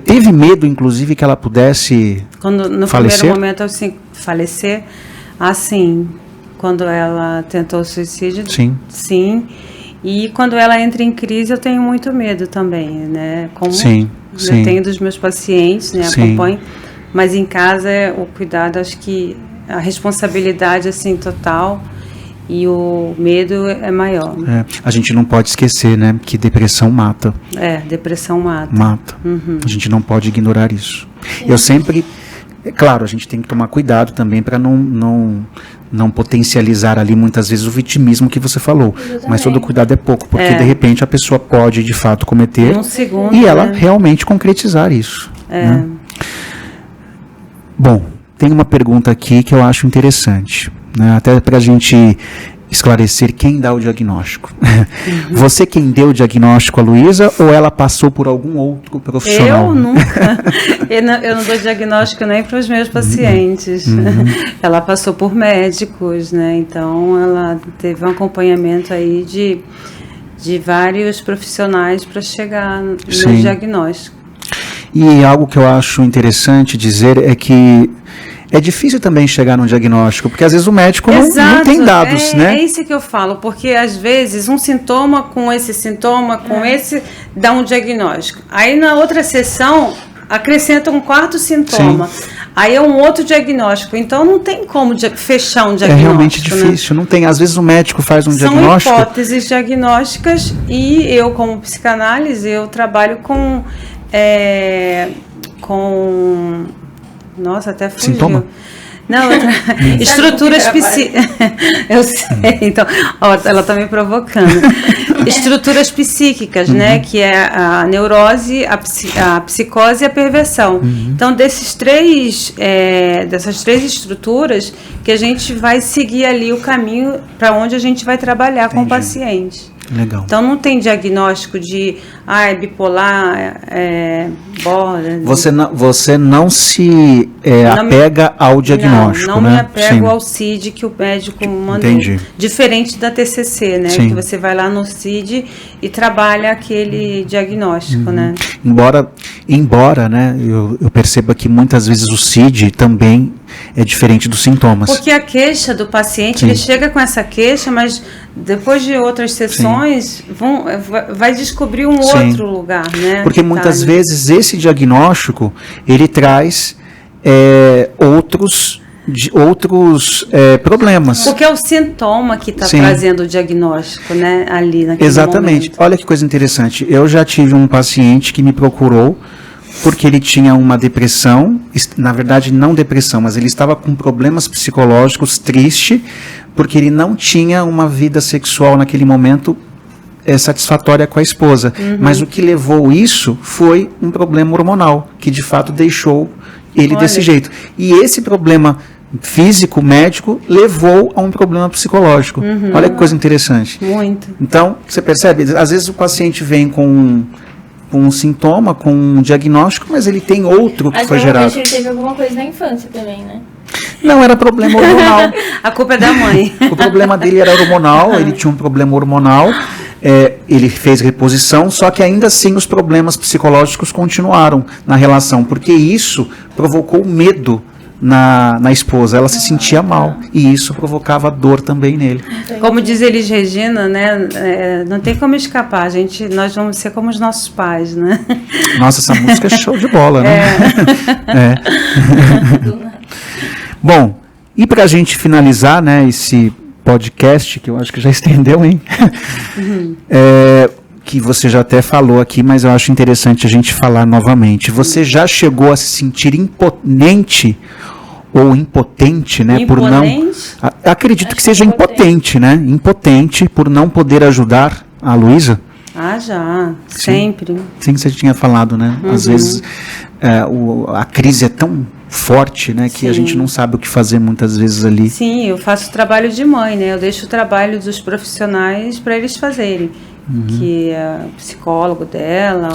teve medo, inclusive, que ela pudesse no falecer? Primeiro momento, assim, falecer, quando ela tentou suicídio, sim. E quando ela entra em crise, eu tenho muito medo também, né? Como eu tenho dos meus pacientes, né? Acompanho, mas em casa o cuidado, acho que a responsabilidade, assim, total. e o medo é maior. A gente não pode esquecer, né, que depressão mata. Depressão mata. Mata. A gente não pode ignorar isso. Eu sempre... Claro, a gente tem que tomar cuidado também para não potencializar ali muitas vezes o vitimismo que você falou. Exatamente. Mas todo cuidado é pouco, porque de repente a pessoa pode de fato cometer Um segundo, e ela né? realmente concretizar isso. Né? Bom, tem uma pergunta aqui que eu acho interessante, né? Até para a gente esclarecer quem dá o diagnóstico. Você quem deu o diagnóstico a Luísa ou ela passou por algum outro profissional? Eu nunca. Eu não dou diagnóstico nem para os meus pacientes. Ela passou por médicos, né? Então ela teve um acompanhamento aí de vários profissionais para chegar no diagnóstico. E algo que eu acho interessante dizer é que é difícil também chegar num diagnóstico, porque às vezes o médico não tem dados, né? É isso que eu falo, porque às vezes um sintoma com esse sintoma, com esse, dá um diagnóstico. Aí na outra sessão acrescenta um quarto sintoma. Sim. Aí é um outro diagnóstico. Então não tem como fechar um diagnóstico. É realmente difícil, né? Não tem. Às vezes o médico faz um diagnóstico. São hipóteses diagnósticas e eu, como psicanálise, eu trabalho com nossa, até fugiu. Sintoma? Não, estruturas psíquicas. Eu sei, então, ela está me provocando. Estruturas psíquicas, né? Que é a neurose, a psicose e a perversão. Então, dessas três estruturas que a gente vai seguir ali o caminho para onde a gente vai trabalhar com o paciente. Legal. Então não tem diagnóstico de bipolar, borda. Você não se apega ao diagnóstico, não né? me apego ao CID que o médico manda. Entendi. Diferente da TCC, né? Sim. Que você vai lá no CID e trabalha aquele diagnóstico, né? Embora, né, eu perceba que muitas vezes o CID também é diferente dos sintomas. Porque a queixa do paciente, ele chega com essa queixa, mas depois de outras sessões vai descobrir um outro lugar, né? Porque muitas vezes esse diagnóstico ele traz outros problemas. Porque é o sintoma que está trazendo o diagnóstico, né? Ali naquele Exatamente. momento. Olha que coisa interessante. Eu já tive um paciente que me procurou porque ele tinha uma depressão, na verdade não depressão, mas ele estava com problemas psicológicos, triste, porque ele não tinha uma vida sexual naquele momento satisfatória com a esposa. Mas o que levou isso foi um problema hormonal, que de fato deixou ele desse jeito. E esse problema físico, médico, levou a um problema psicológico. Olha que coisa interessante. Muito. Então, você percebe? Às vezes o paciente vem com um sintoma, com um diagnóstico, mas ele tem outro que foi gerado. Ele teve alguma coisa na infância também, né? Não, era problema hormonal. A culpa é da mãe. O problema dele era hormonal, ele tinha um problema hormonal, ele fez reposição, só que ainda assim os problemas psicológicos continuaram na relação, porque isso provocou medo na esposa, ela se sentia mal, e isso provocava dor também nele. Como diz Elis Regina, né, não tem como escapar, nós vamos ser como os nossos pais, né? Nossa, essa música é show de bola, né? Bom, e pra gente finalizar, né, esse podcast, que eu acho que já estendeu, hein? Que você já até falou aqui, mas eu acho interessante a gente falar novamente. Você já chegou a se sentir imponente ou impotente, né? Por não. Acredito que seja impotente, né? Impotente por não poder ajudar a Luísa? Já, sempre. Sim, você tinha falado, né? Às vezes a crise é tão forte, né? Que a gente não sabe o que fazer muitas vezes ali. Sim, eu faço trabalho de mãe, né? Eu deixo o trabalho dos profissionais para eles fazerem. Que é o psicólogo dela,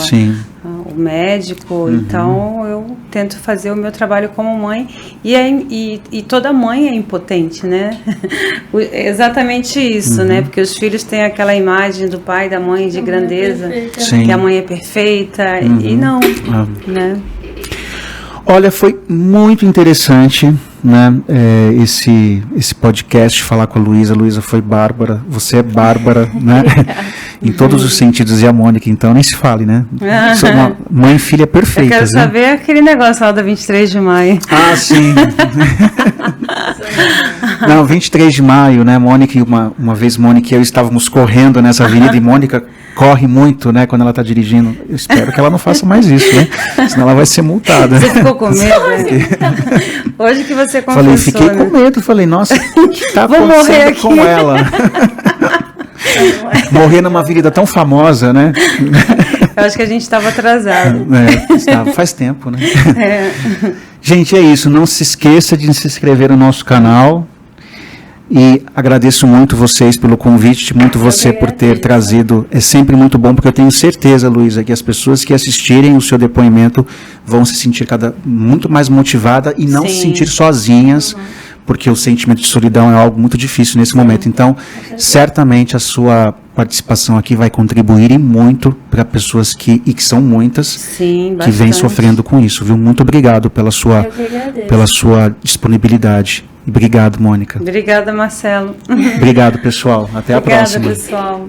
o médico. Então eu tento fazer o meu trabalho como mãe, e toda mãe é impotente, né? Exatamente isso, né? Porque os filhos têm aquela imagem do pai e da mãe de grandeza, que a mãe é perfeita, e não, né? Olha, foi muito interessante, né, esse podcast, falar com a Luísa. Luísa foi bárbara, você é bárbara, né? em todos os sentidos, e a Mônica, então, nem se fale, né? Sou uma mãe e filha Eu perfeitas, quero né? saber aquele negócio lá da 23 de maio. Ah, sim. Não, 23 de maio, né, Mônica, uma vez Mônica e eu estávamos correndo nessa avenida, e Mônica corre muito, né, quando ela está dirigindo. Eu espero que ela não faça mais isso, né? Senão ela vai ser multada. Você ficou com medo? Né? Hoje que você confessou, Falei, fiquei né? com medo, falei, nossa, o que está Vou morrer acontecendo aqui. com ela? Morrer numa avenida tão famosa, né? Eu acho que a gente estava atrasado. Faz tempo, né? É. Gente, é isso. Não se esqueça de se inscrever no nosso canal. E agradeço muito vocês pelo convite, muito você por ter trazido. É sempre muito bom, porque eu tenho certeza, Luísa, que as pessoas que assistirem o seu depoimento vão se sentir muito mais motivadas e não se Sim. sentir sozinhas, porque o sentimento de solidão é algo muito difícil nesse momento. Então, certamente a sua participação aqui vai contribuir e muito para pessoas que são muitas, Sim, que vêm bastante. sofrendo com isso, viu? Muito obrigado pela Eu que agradeço. pela sua disponibilidade. Obrigado, Mônica. Obrigada, Marcelo. Obrigado, pessoal. Até a Obrigada, próxima. pessoal.